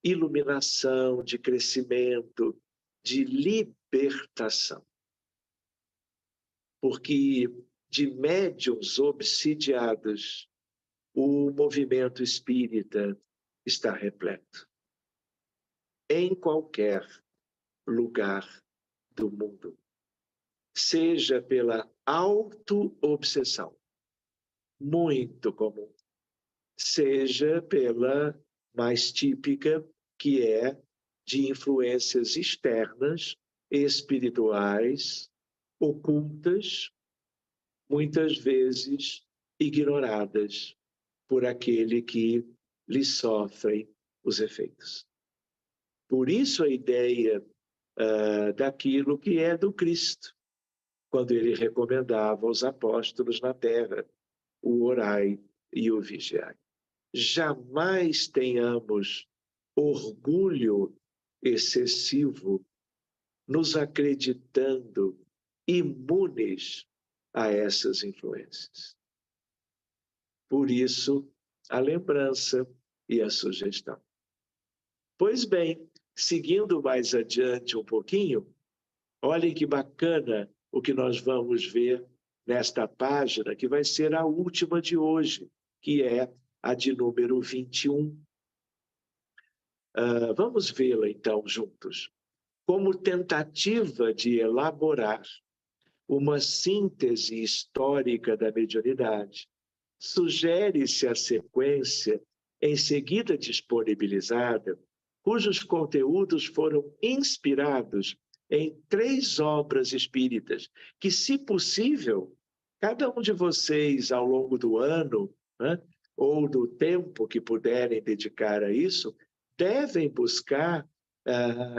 S1: iluminação, de crescimento, de libertação. Porque de médiuns obsidiados, o movimento espírita está repleto. Em qualquer lugar do mundo. Seja pela auto-obsessão, muito comum, seja pela mais típica, que é de influências externas, espirituais, ocultas, muitas vezes ignoradas por aquele que lhe sofre os efeitos. Por isso a ideia daquilo que é do Cristo, quando ele recomendava aos apóstolos na terra o orai e o vigiai. Jamais tenhamos orgulho excessivo, nos acreditando imunes a essas influências. Por isso, a lembrança e a sugestão. Pois bem, seguindo mais adiante um pouquinho, olhem que bacana o que nós vamos ver nesta página, que vai ser a última de hoje, que é a de número 21. Vamos vê-la, então, juntos. Como tentativa de elaborar uma síntese histórica da mediunidade, sugere-se a sequência em seguida disponibilizada, cujos conteúdos foram inspirados em 3 obras espíritas, que, se possível, cada um de vocês, ao longo do ano, né, ou do tempo que puderem dedicar a isso, devem buscar,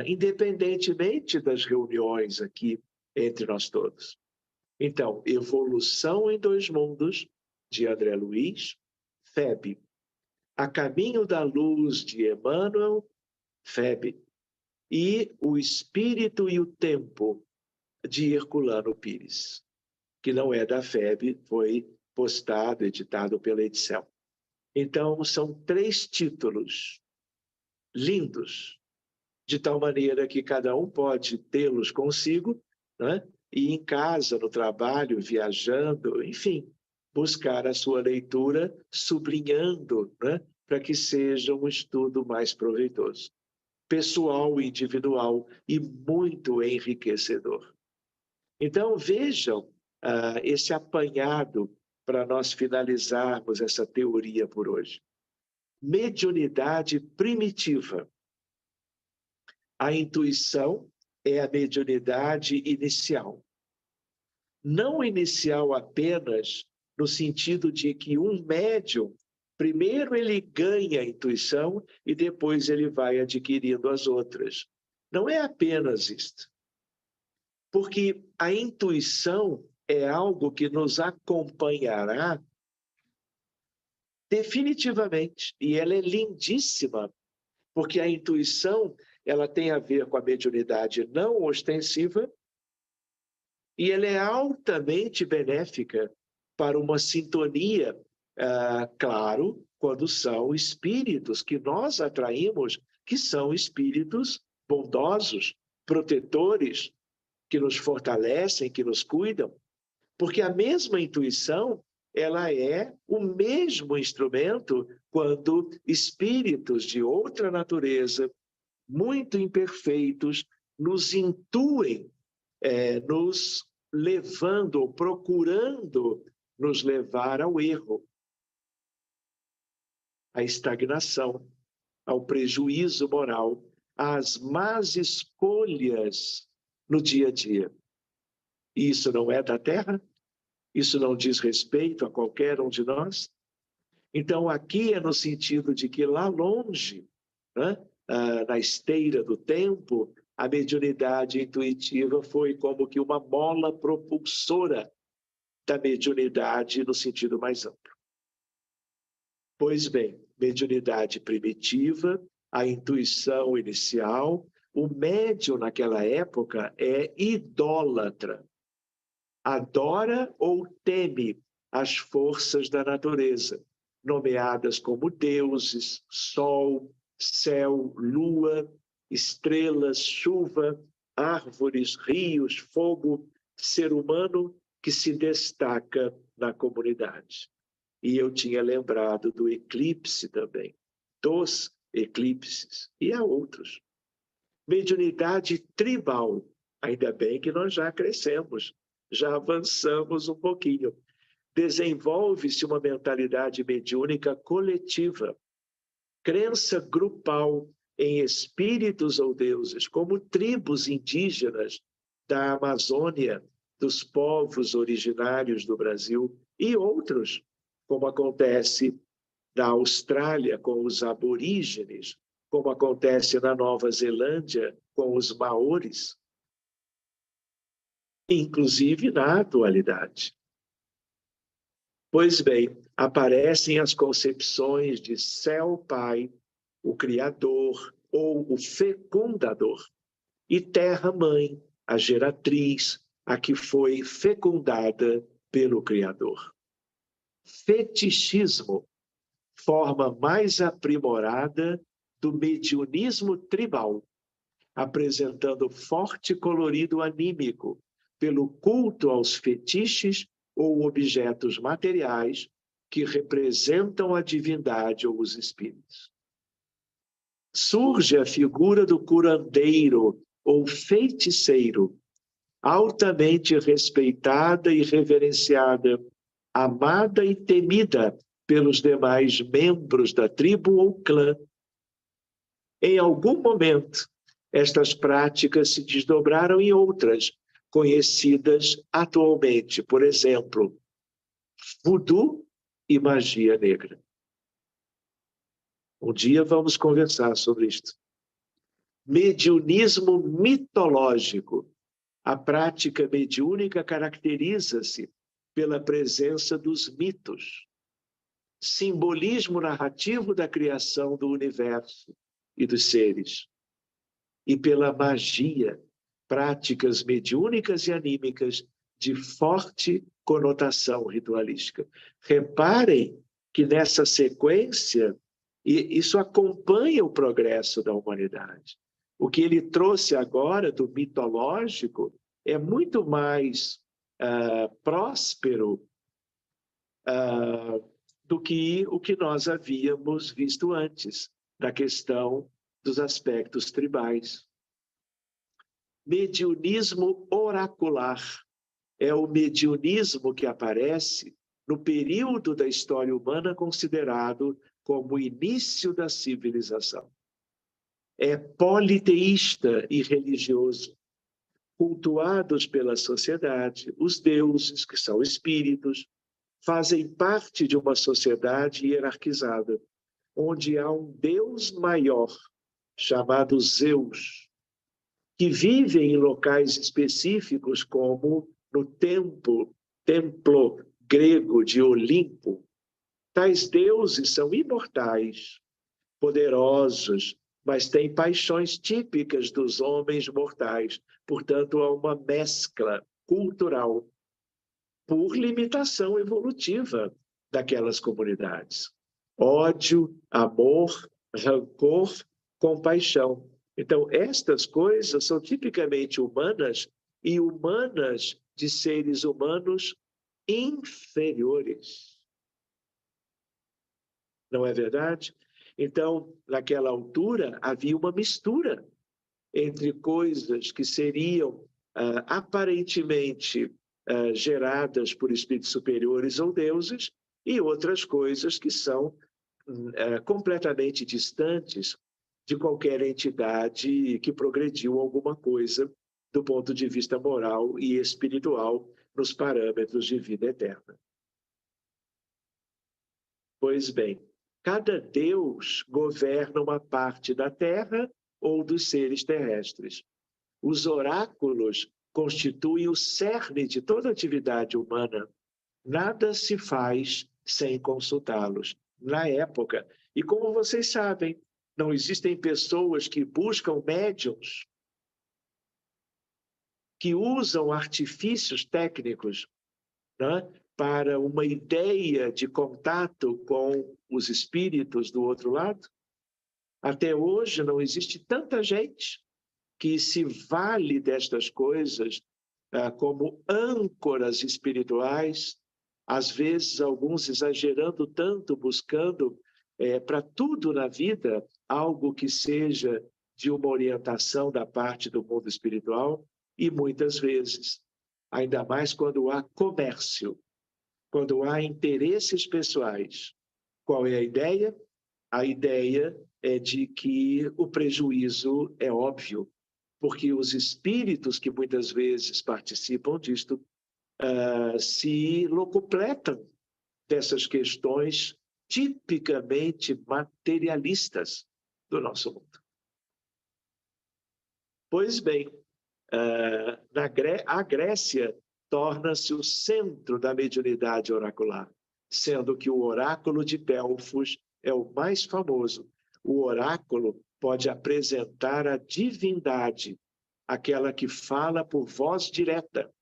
S1: independentemente das reuniões aqui entre nós todos. Então, Evolução em 2 Mundos, de André Luiz, FEB. A Caminho da Luz, de Emmanuel, FEB. E O Espírito e o Tempo, de Herculano Pires, que não é da FEB, foi postado, editado pela edição. Então, são 3 títulos lindos, de tal maneira que cada um pode tê-los consigo, né? E em casa, no trabalho, viajando, enfim, buscar a sua leitura, sublinhando, né? Para que seja um estudo mais proveitoso, pessoal, individual e muito enriquecedor. Então, vejam esse apanhado para nós finalizarmos essa teoria por hoje. Mediunidade primitiva. A intuição é a mediunidade inicial. Não inicial apenas no sentido de que um médium, primeiro ele ganha a intuição e depois ele vai adquirindo as outras. Não é apenas isto. Porque a intuição é algo que nos acompanhará definitivamente. E ela é lindíssima, porque a intuição ela tem a ver com a mediunidade não ostensiva e ela é altamente benéfica para uma sintonia, claro, quando são espíritos que nós atraímos, que são espíritos bondosos, protetores, que nos fortalecem, que nos cuidam, porque a mesma intuição ela é o mesmo instrumento quando espíritos de outra natureza, muito imperfeitos, nos intuem, nos levando, ou procurando nos levar ao erro, à estagnação, ao prejuízo moral, às más escolhas no dia a dia. E isso não é da Terra? Isso não diz respeito a qualquer um de nós? Então, aqui é no sentido de que lá longe, né, na esteira do tempo, a mediunidade intuitiva foi como que uma mola propulsora da mediunidade no sentido mais amplo. Pois bem, mediunidade primitiva, a intuição inicial, o médium naquela época é idólatra. Adora ou teme as forças da natureza, nomeadas como deuses, sol, céu, lua, estrelas, chuva, árvores, rios, fogo, ser humano que se destaca na comunidade. E eu tinha lembrado do eclipse também, dos eclipses, e há outros. Mediunidade tribal, ainda bem que nós já crescemos, já avançamos um pouquinho. Desenvolve-se uma mentalidade mediúnica coletiva, crença grupal em espíritos ou deuses, como tribos indígenas da Amazônia, dos povos originários do Brasil e outros, como acontece na Austrália com os aborígenes, como acontece na Nova Zelândia com os maores, inclusive na atualidade. Pois bem, aparecem as concepções de céu pai, o criador ou o fecundador, e terra mãe, a geratriz, a que foi fecundada pelo criador. Fetichismo, forma mais aprimorada do mediunismo tribal, apresentando forte colorido anímico pelo culto aos fetiches ou objetos materiais que representam a divindade ou os espíritos. Surge a figura do curandeiro ou feiticeiro, altamente respeitada e reverenciada, amada e temida pelos demais membros da tribo ou clã. Em algum momento, estas práticas se desdobraram em outras, conhecidas atualmente, por exemplo, voodoo e magia negra. Um dia vamos conversar sobre isto. Mediunismo mitológico. A prática mediúnica caracteriza-se pela presença dos mitos, simbolismo narrativo da criação do universo e dos seres, e pela magia, práticas mediúnicas e anímicas de forte conotação ritualística. Reparem que nessa sequência, isso acompanha o progresso da humanidade. O que ele trouxe agora do mitológico é muito mais próspero do que o que nós havíamos visto antes, da questão dos aspectos tribais. Mediunismo oracular é o mediunismo que aparece no período da história humana considerado como o início da civilização. É politeísta e religioso, cultuados pela sociedade, os deuses, que são espíritos, fazem parte de uma sociedade hierarquizada, onde há um Deus maior, chamado Zeus, que vive em locais específicos, como no templo grego de Olimpo. Tais deuses são imortais, poderosos, mas têm paixões típicas dos homens mortais. Portanto, há uma mescla cultural por limitação evolutiva daquelas comunidades. Ódio, amor, rancor, compaixão. Então, estas coisas são tipicamente humanas e humanas de seres humanos inferiores. Não é verdade? Então, naquela altura, havia uma mistura entre coisas que seriam aparentemente geradas por espíritos superiores ou deuses e outras coisas que são completamente distantes de qualquer entidade que progrediu alguma coisa do ponto de vista moral e espiritual nos parâmetros de vida eterna. Pois bem, cada deus governa uma parte da terra ou dos seres terrestres. Os oráculos constituem o cerne de toda atividade humana. Nada se faz sem consultá-los. Na época, e como vocês sabem, não existem pessoas que buscam médiums, que usam artifícios técnicos, né, para uma ideia de contato com os espíritos do outro lado. Até hoje não existe tanta gente que se vale destas coisas como âncoras espirituais, às vezes alguns exagerando tanto, buscando para tudo na vida algo que seja de uma orientação da parte do mundo espiritual, e muitas vezes, ainda mais quando há comércio, quando há interesses pessoais. Qual é a ideia? A ideia é de que o prejuízo é óbvio, porque os espíritos que muitas vezes participam disto se locupletam dessas questões tipicamente materialistas do nosso mundo. Pois bem, a Grécia torna-se o centro da mediunidade oracular, sendo que o oráculo de Delfos é o mais famoso. O oráculo pode apresentar a divindade, aquela que fala por voz direta.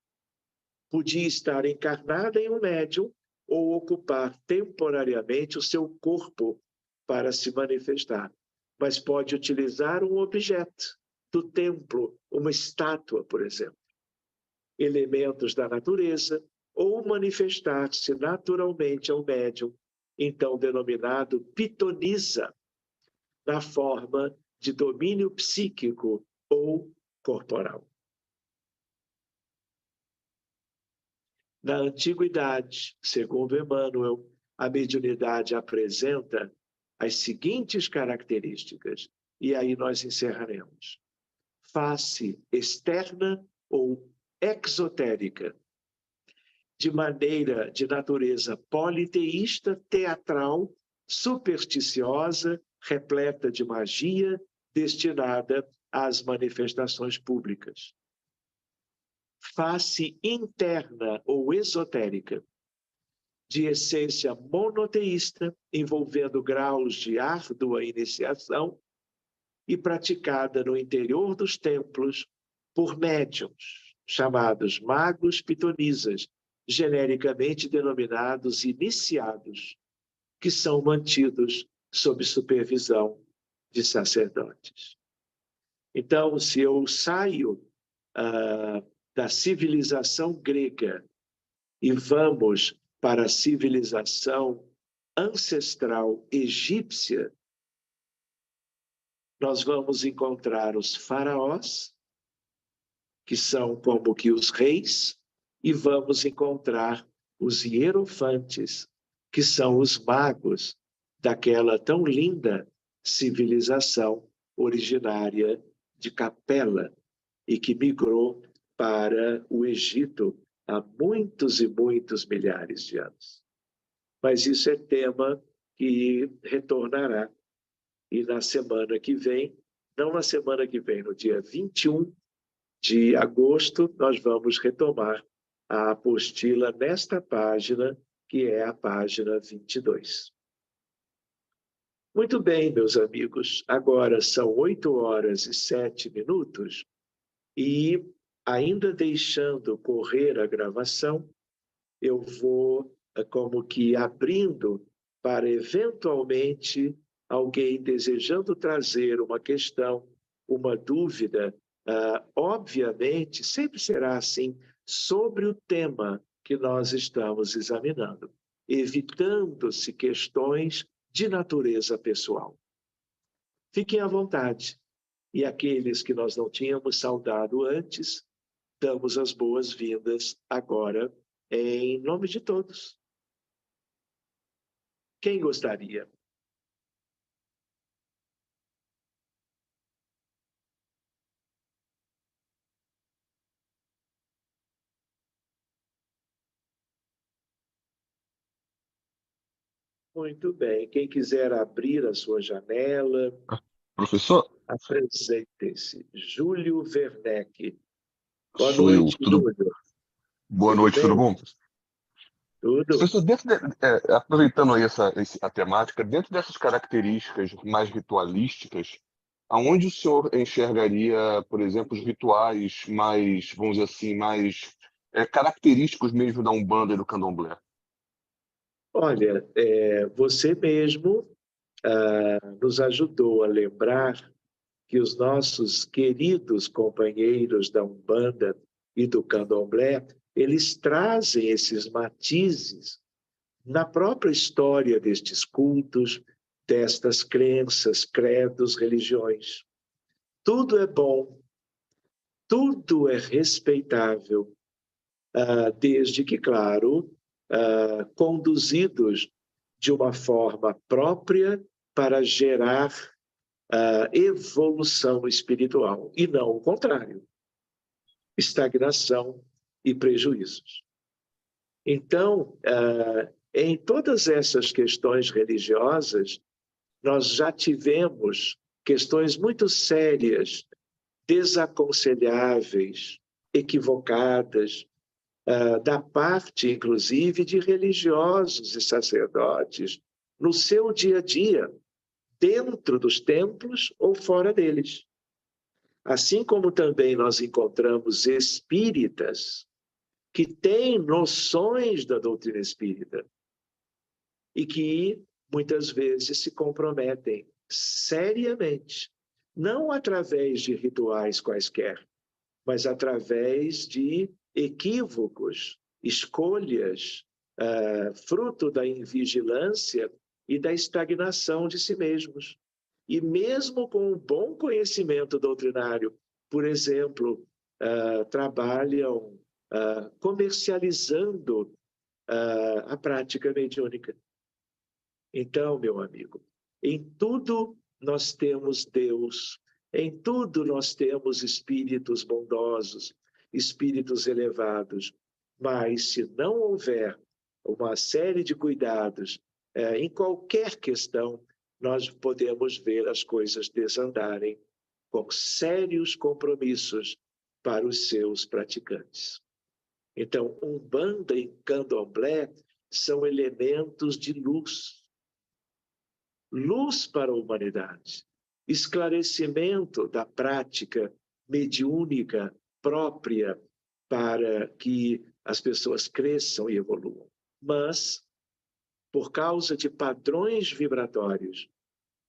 S1: Podia estar encarnada em um médium ou ocupar temporariamente o seu corpo para se manifestar, mas pode utilizar um objeto do templo, uma estátua, por exemplo, elementos da natureza, ou manifestar-se naturalmente ao médium, então denominado pitonisa, na forma de domínio psíquico ou corporal. Na antiguidade, segundo Emmanuel, a mediunidade apresenta as seguintes características, e aí nós encerraremos: face externa ou exotérica, de maneira de natureza politeísta, teatral, supersticiosa, repleta de magia, destinada às manifestações públicas. Face interna ou esotérica, de essência monoteísta, envolvendo graus de árdua iniciação e praticada no interior dos templos por médiuns, chamados magos pitonisas, genericamente denominados iniciados, que são mantidos sob supervisão de sacerdotes. Então, se eu saio da civilização grega e vamos para a civilização ancestral egípcia, nós vamos encontrar os faraós, que são como que os reis, e vamos encontrar os hierofantes, que são os magos daquela tão linda civilização originária de Capela e que migrou para o Egito há muitos e muitos milhares de anos. Mas isso é tema que retornará. E na semana que vem, não na semana que vem, no dia 21 de agosto, nós vamos retomar a apostila nesta página, que é a página 22. Muito bem, meus amigos, agora são 8h07 e, ainda deixando correr a gravação, eu vou como que abrindo para, eventualmente, alguém desejando trazer uma questão, uma dúvida, obviamente, sempre será assim, sobre o tema que nós estamos examinando, evitando-se questões de natureza pessoal. Fiquem à vontade. E aqueles que nós não tínhamos saudado antes, damos as boas-vindas agora, em nome de todos. Quem gostaria? Muito bem. Quem quiser abrir a sua janela.
S3: Professor,
S1: Apresentem-se. Júlio Werneck. Boa
S3: Sou eu.
S1: noite, Júlio.
S3: Boa
S1: Tudo
S3: noite, tudo
S1: bem?
S3: bom?
S1: Tudo.
S3: Professor, aproveitando aí a temática, dentro dessas características mais ritualísticas, aonde o senhor enxergaria, por exemplo, os rituais mais, vamos dizer assim, mais característicos mesmo da Umbanda e do Candomblé?
S1: Olha, você mesmo nos ajudou a lembrar que os nossos queridos companheiros da Umbanda e do Candomblé, eles trazem esses matizes na própria história destes cultos, destas crenças, credos, religiões. Tudo é bom, tudo é respeitável, desde que, claro, conduzidos de uma forma própria para gerar evolução espiritual, e não o contrário, estagnação e prejuízos. Então, em todas essas questões religiosas, nós já tivemos questões muito sérias, desaconselháveis, equivocadas, da parte, inclusive, de religiosos e sacerdotes, no seu dia a dia, dentro dos templos ou fora deles. Assim como também nós encontramos espíritas que têm noções da doutrina espírita e que muitas vezes se comprometem seriamente, não através de rituais quaisquer, mas através de equívocos, escolhas, fruto da invigilância e da estagnação de si mesmos. E mesmo com um bom conhecimento doutrinário, por exemplo, trabalham comercializando a prática mediúnica. Então, meu amigo, em tudo nós temos Deus, em tudo nós temos espíritos bondosos, espíritos elevados, mas se não houver uma série de cuidados em qualquer questão, nós podemos ver as coisas desandarem com sérios compromissos para os seus praticantes. Então, Umbanda e Candomblé são elementos de luz, luz para a humanidade, esclarecimento da prática mediúnica própria para que as pessoas cresçam e evoluam. Mas, por causa de padrões vibratórios,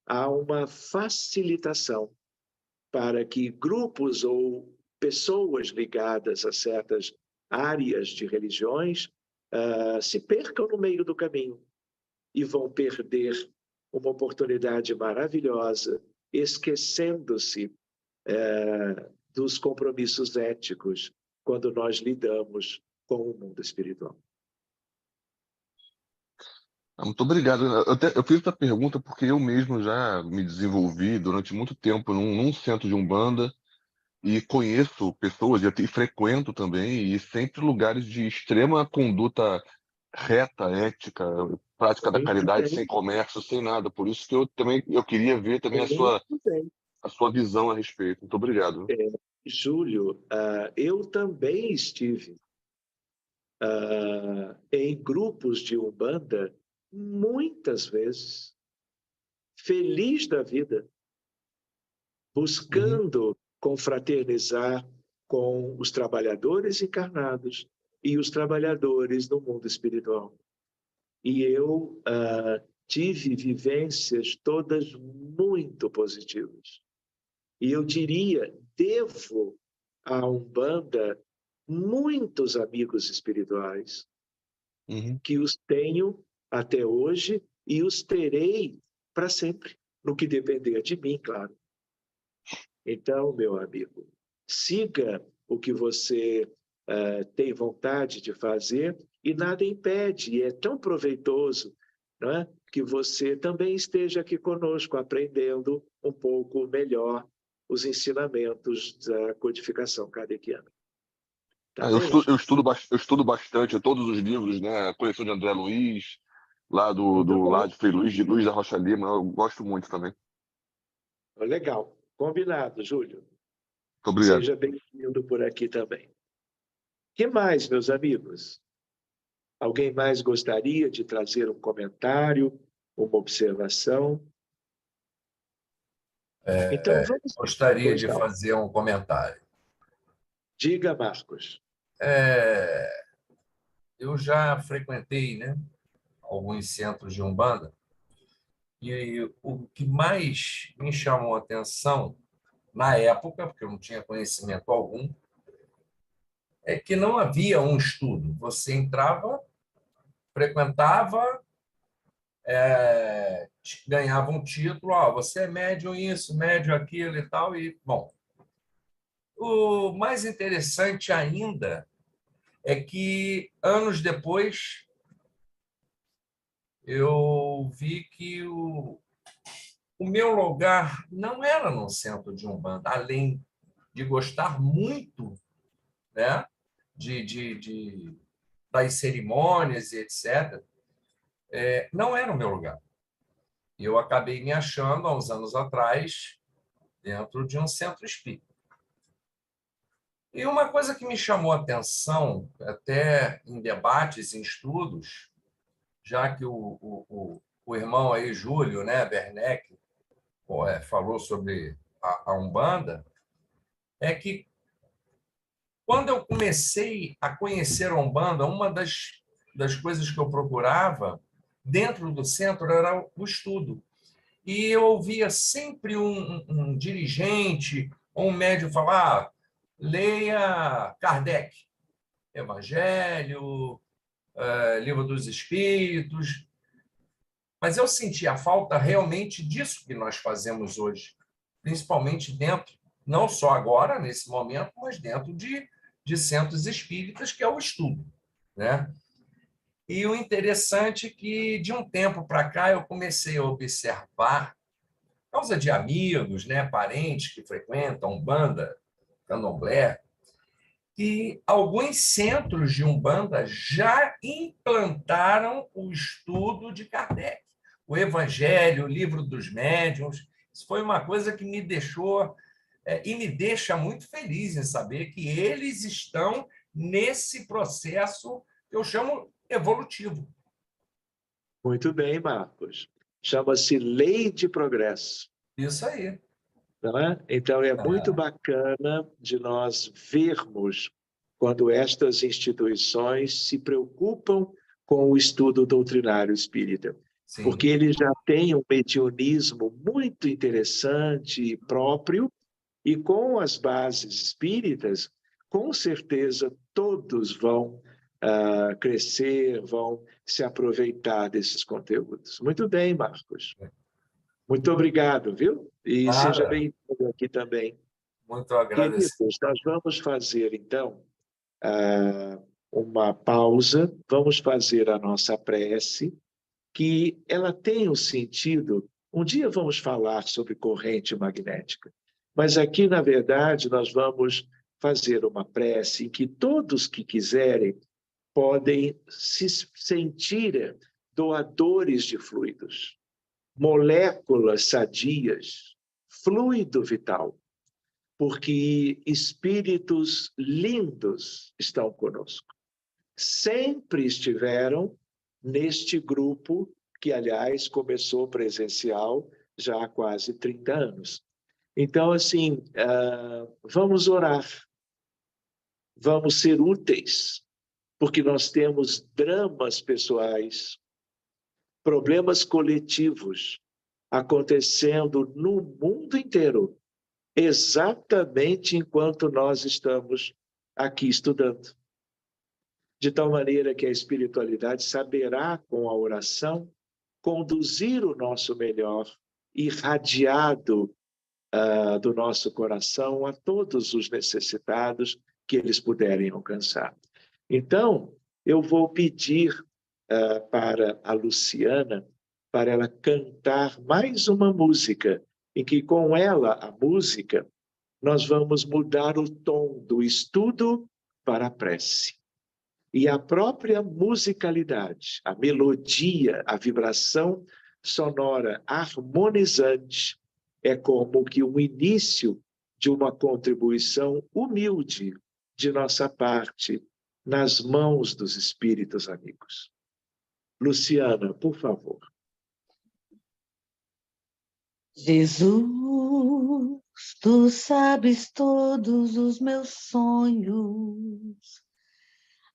S1: há uma facilitação para que grupos ou pessoas ligadas a certas áreas de religiões se percam no meio do caminho e vão perder uma oportunidade maravilhosa, esquecendo-se dos compromissos éticos quando nós lidamos com o mundo espiritual.
S3: Muito obrigado. Eu fiz essa pergunta porque eu mesmo já me desenvolvi durante muito tempo num centro de Umbanda e conheço pessoas e frequento também, e sempre lugares de extrema conduta reta, ética, prática da
S1: Muito
S3: caridade,
S1: bem,
S3: sem comércio, sem nada. Por isso que eu queria ver também
S1: muito bem.
S3: a sua visão a respeito. Muito obrigado.
S1: Júlio, eu também estive em grupos de Umbanda muitas vezes, feliz da vida, buscando confraternizar com os trabalhadores encarnados e os trabalhadores no mundo espiritual. E eu tive vivências todas muito positivas. E eu diria, devo à Umbanda muitos amigos espirituais, que os tenho até hoje e os terei para sempre, no que depender de mim, claro. Então, meu amigo, siga o que você tem vontade de fazer e nada impede, e é tão proveitoso, não é? Que você também esteja aqui conosco, aprendendo um pouco melhor os ensinamentos da codificação kardeciana. Tá bem?
S3: Eu estudo bastante todos os livros, né? A coleção de André Luiz, lá
S1: Muito
S3: de
S1: bom.
S3: Frei Luiz, de Luiz da Rocha Lima, eu gosto muito também.
S1: Legal. Combinado, Júlio.
S3: Muito obrigado.
S1: Seja bem-vindo por aqui também. O que mais, meus amigos? Alguém mais gostaria de trazer um comentário, uma observação? Então, vamos...
S4: Gostaria
S1: Pois
S4: de
S1: não.
S4: fazer um comentário.
S1: Diga, Marcos.
S4: Eu já frequentei, né, alguns centros de Umbanda, e o que mais me chamou a atenção na época, porque eu não tinha conhecimento algum, é que não havia um estudo. Você entrava, frequentava, ganhava um título, você é médium isso, médium aquilo e tal, e, bom. O mais interessante ainda é que, anos depois, eu vi que o meu lugar não era no centro de Umbanda, além de gostar muito, né, das cerimônias e etc., não era o meu lugar. Eu acabei me achando, há uns anos atrás, dentro de um centro espírita. E uma coisa que me chamou a atenção, até em debates, em estudos, já que o irmão aí, Júlio, né, Werneck, falou sobre a Umbanda, é que quando eu comecei a conhecer a Umbanda, uma das coisas que eu procurava dentro do centro era o estudo. E eu ouvia sempre um dirigente ou um médium falar: leia Kardec, Evangelho, Livro dos Espíritos. Mas eu senti a falta realmente disso que nós fazemos hoje, principalmente dentro, não só agora, nesse momento, mas dentro de centros espíritas, que é o estudo, né? E o interessante é que, de um tempo para cá, eu comecei a observar, por causa de amigos, né, parentes que frequentam Umbanda, Candomblé, que alguns centros de Umbanda já implantaram o estudo de Kardec, o Evangelho, o Livro dos Médiuns. Isso foi uma coisa que me deixou e me deixa muito feliz em saber que eles estão nesse processo que eu chamo evolutivo.
S1: Muito bem, Marcos. Chama-se Lei de Progresso.
S4: Isso aí.
S1: Não é? Então, é muito bacana de nós vermos quando estas instituições se preocupam com o estudo doutrinário espírita.
S4: Sim.
S1: Porque ele já tem um mediunismo muito interessante e próprio, e com as bases espíritas, com certeza todos vão crescer, vão se aproveitar desses conteúdos. Muito bem, Marcos. Muito obrigado, viu? E seja bem-vindo aqui também.
S4: Muito agradecido.
S1: Queridos, nós vamos fazer, então, uma pausa, vamos fazer a nossa prece, que ela tem um sentido. Um dia vamos falar sobre corrente magnética, mas aqui, na verdade, nós vamos fazer uma prece em que todos que quiserem podem se sentir doadores de fluidos, moléculas sadias, fluido vital, porque espíritos lindos estão conosco. Sempre estiveram neste grupo, que, aliás, começou presencial já há quase 30 anos. Então, assim, vamos orar, vamos ser úteis, porque nós temos dramas pessoais, problemas coletivos acontecendo no mundo inteiro, exatamente enquanto nós estamos aqui estudando. De tal maneira que a espiritualidade saberá, com a oração, conduzir o nosso melhor, irradiado do nosso coração a todos os necessitados que eles puderem alcançar. Então, eu vou pedir para a Luciana, para ela cantar mais uma música, em que com ela, a música, nós vamos mudar o tom do estudo para a prece. E a própria musicalidade, a melodia, a vibração sonora harmonizante é como que um início de uma contribuição humilde de nossa parte nas mãos dos espíritos amigos. Luciana, por favor.
S2: Jesus, tu sabes todos os meus sonhos,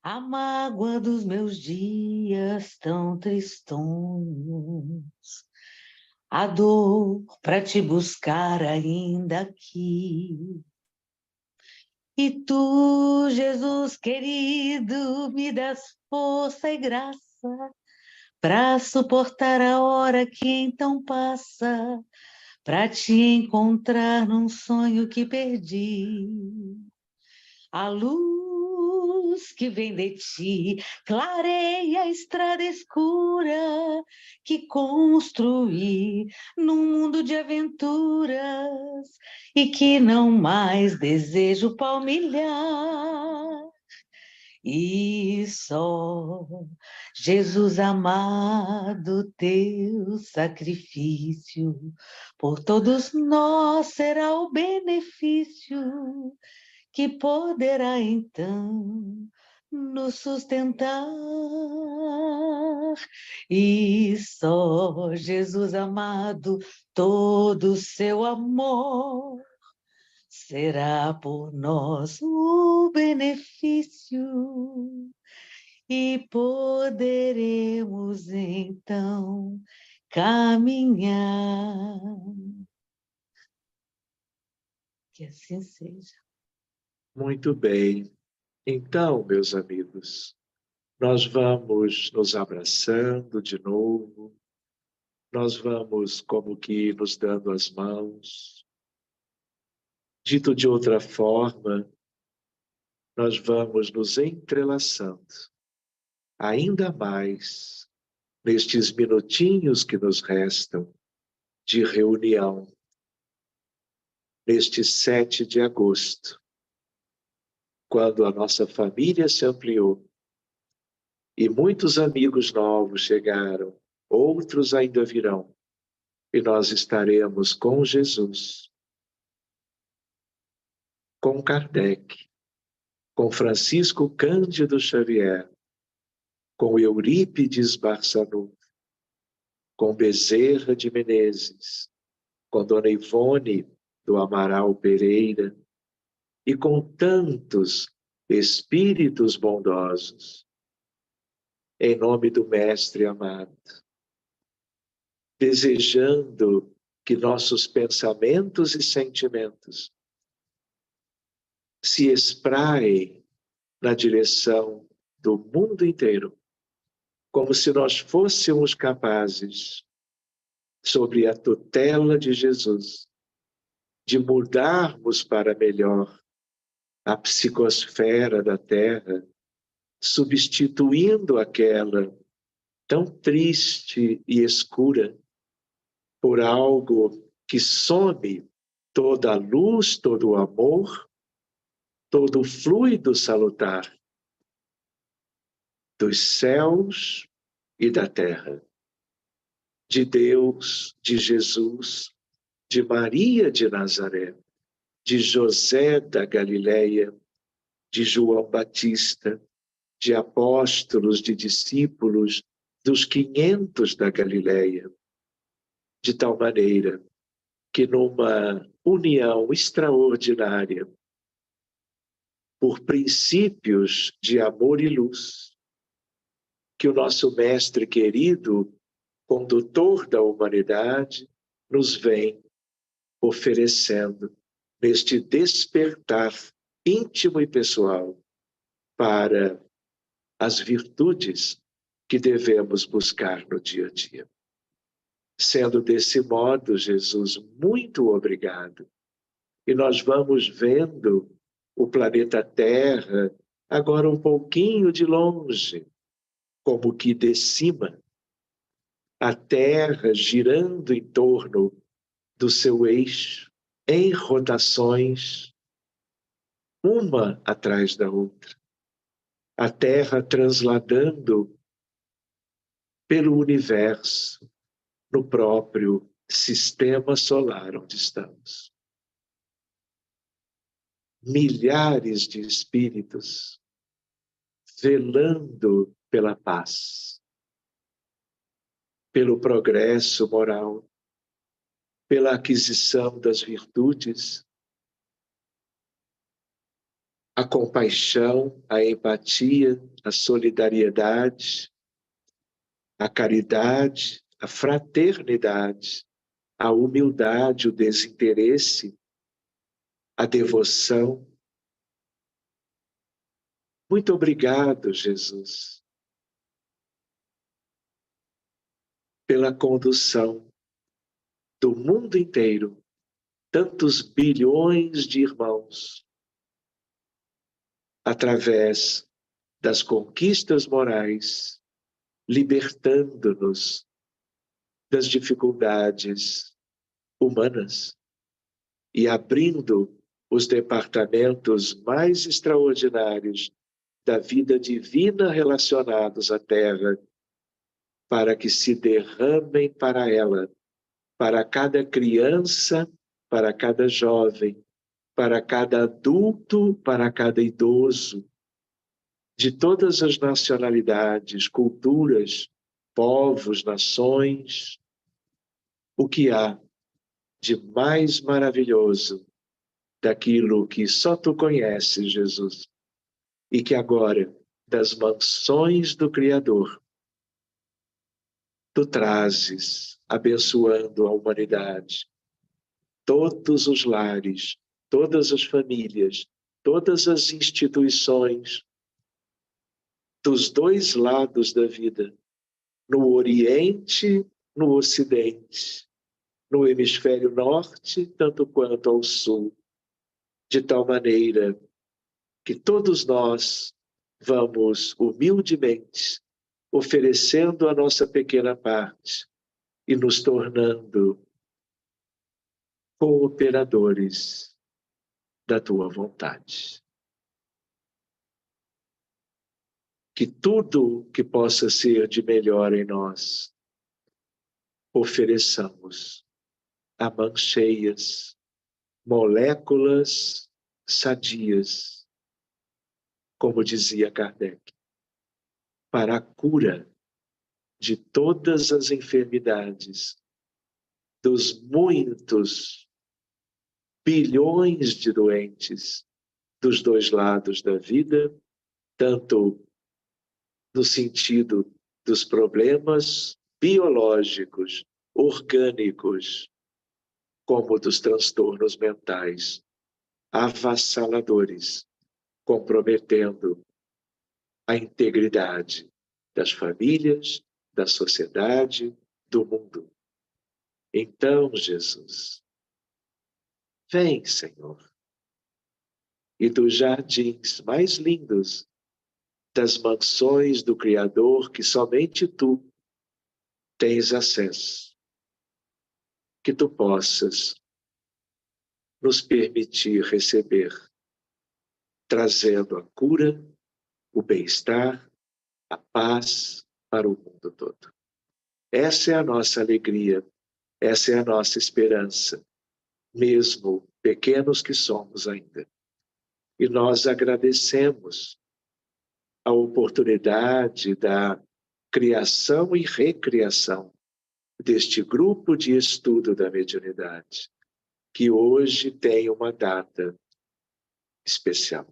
S2: a mágoa dos meus dias tão tristonhos, a dor para te buscar ainda aqui. E tu, Jesus querido, me das força e graça para suportar a hora que então passa, para te encontrar num sonho que perdi. A luz que vem de ti clareia a estrada escura que construí num mundo de aventuras e que não mais desejo palmilhar. E só Jesus amado, teu sacrifício por todos nós será o benefício que poderá então nos sustentar. E só Jesus amado, todo o seu amor será por nós o benefício e poderemos então caminhar. Que assim seja.
S1: Muito bem. Então, meus amigos, nós vamos nos abraçando de novo, nós vamos como que nos dando as mãos. Dito de outra forma, nós vamos nos entrelaçando ainda mais nestes minutinhos que nos restam de reunião, neste 7 de agosto, quando a nossa família se ampliou e muitos amigos novos chegaram, outros ainda virão, e nós estaremos com Jesus, com Kardec, com Francisco Cândido Xavier, com Eurípides Barçanufo, com Bezerra de Menezes, com Dona Ivone do Amaral Pereira e com tantos espíritos bondosos, em nome do Mestre amado, desejando que nossos pensamentos e sentimentos se espraiem na direção do mundo inteiro, como se nós fôssemos capazes, sob a tutela de Jesus, de mudarmos para melhor a psicosfera da Terra, substituindo aquela tão triste e escura por algo que some toda a luz, todo o amor, todo o fluido salutar dos céus e da terra, de Deus, de Jesus, de Maria de Nazaré, de José da Galileia, de João Batista, de apóstolos, de discípulos, dos 500 da Galileia, de tal maneira que numa união extraordinária, por princípios de amor e luz, que o nosso Mestre querido, condutor da humanidade, nos vem oferecendo neste despertar íntimo e pessoal para as virtudes que devemos buscar no dia a dia. Sendo desse modo, Jesus, muito obrigado. E nós vamos vendo o planeta Terra agora um pouquinho de longe, como que de cima, a Terra girando em torno do seu eixo, em rotações, uma atrás da outra. A Terra transladando pelo universo, no próprio sistema solar onde estamos. Milhares de espíritos velando pela paz, pelo progresso moral, pela aquisição das virtudes, a compaixão, a empatia, a solidariedade, a caridade, a fraternidade, a humildade, o desinteresse, a devoção. Muito obrigado, Jesus, pela condução do mundo inteiro, tantos bilhões de irmãos, através das conquistas morais, libertando-nos das dificuldades humanas e abrindo os departamentos mais extraordinários da vida divina relacionados à Terra, para que se derramem para ela, para cada criança, para cada jovem, para cada adulto, para cada idoso, de todas as nacionalidades, culturas, povos, nações, o que há de mais maravilhoso daquilo que só tu conheces, Jesus, e que agora, das mansões do Criador, tu trazes, abençoando a humanidade, todos os lares, todas as famílias, todas as instituições, dos dois lados da vida, no Oriente, no Ocidente, no hemisfério norte, tanto quanto ao sul, de tal maneira que todos nós vamos humildemente oferecendo a nossa pequena parte e nos tornando cooperadores da tua vontade. Que tudo que possa ser de melhor em nós, ofereçamos a mãos cheias, moléculas sadias, como dizia Kardec, para a cura de todas as enfermidades, dos muitos bilhões de doentes dos dois lados da vida, tanto no sentido dos problemas biológicos, orgânicos, como dos transtornos mentais avassaladores, comprometendo a integridade das famílias, da sociedade, do mundo. Então, Jesus, vem, Senhor, e dos jardins mais lindos, das mansões do Criador que somente tu tens acesso, que tu possas nos permitir receber, trazendo a cura, o bem-estar, a paz para o mundo todo. Essa é a nossa alegria, essa é a nossa esperança, mesmo pequenos que somos ainda. E nós agradecemos a oportunidade da criação e recriação deste grupo de estudo da mediunidade, que hoje tem uma data especial.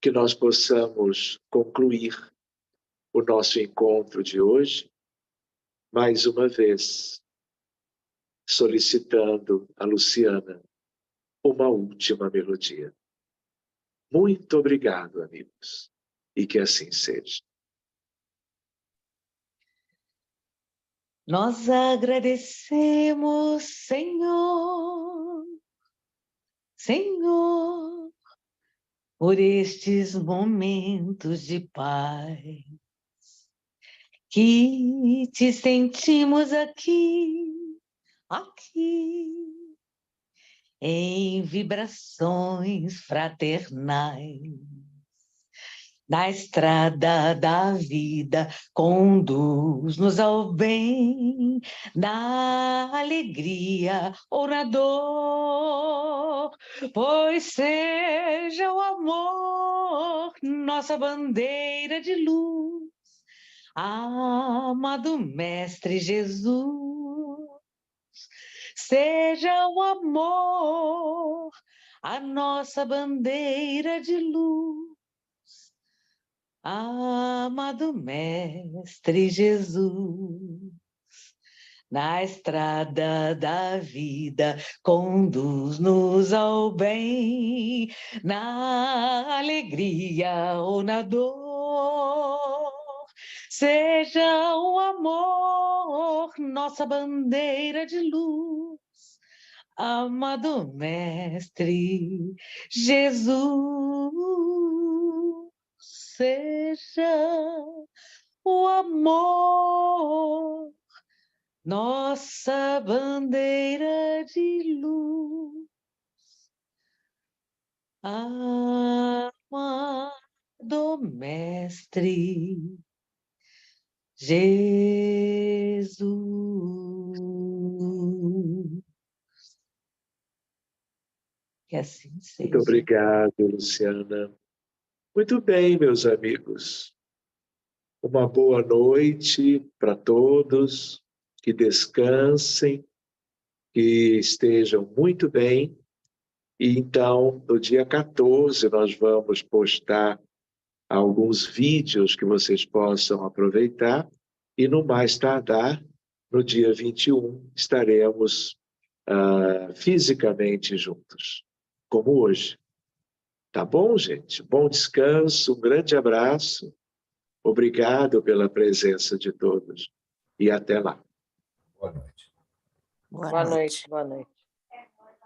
S1: Que nós possamos concluir o nosso encontro de hoje, mais uma vez, solicitando a Luciana uma última melodia. Muito obrigado, amigos, e que assim seja.
S2: Nós agradecemos, Senhor, Senhor, por estes momentos de paz, que te sentimos aqui, em vibrações fraternais, Na estrada da vida, conduz-nos ao bem, na alegria ou na dor, pois seja o amor nossa bandeira de luz, amado Mestre Jesus. Seja o amor a nossa bandeira de luz, amado Mestre Jesus. Na estrada da vida, conduz-nos ao bem, na alegria ou na dor. Seja o amor nossa bandeira de luz, amado Mestre Jesus. Seja o amor nossa bandeira de luz, amado Mestre Jesus. Que assim seja.
S1: Muito obrigado, Luciana. Muito bem, meus amigos. Uma boa noite para todos, que descansem, que estejam muito bem. E então, no dia 14, nós vamos postar alguns vídeos que vocês possam aproveitar. E no mais tardar, no dia 21, estaremos fisicamente juntos, como hoje. Tá bom, gente? Bom descanso, um grande abraço. Obrigado pela presença de todos. E até lá.
S4: Boa noite.
S5: Boa noite. Boa noite.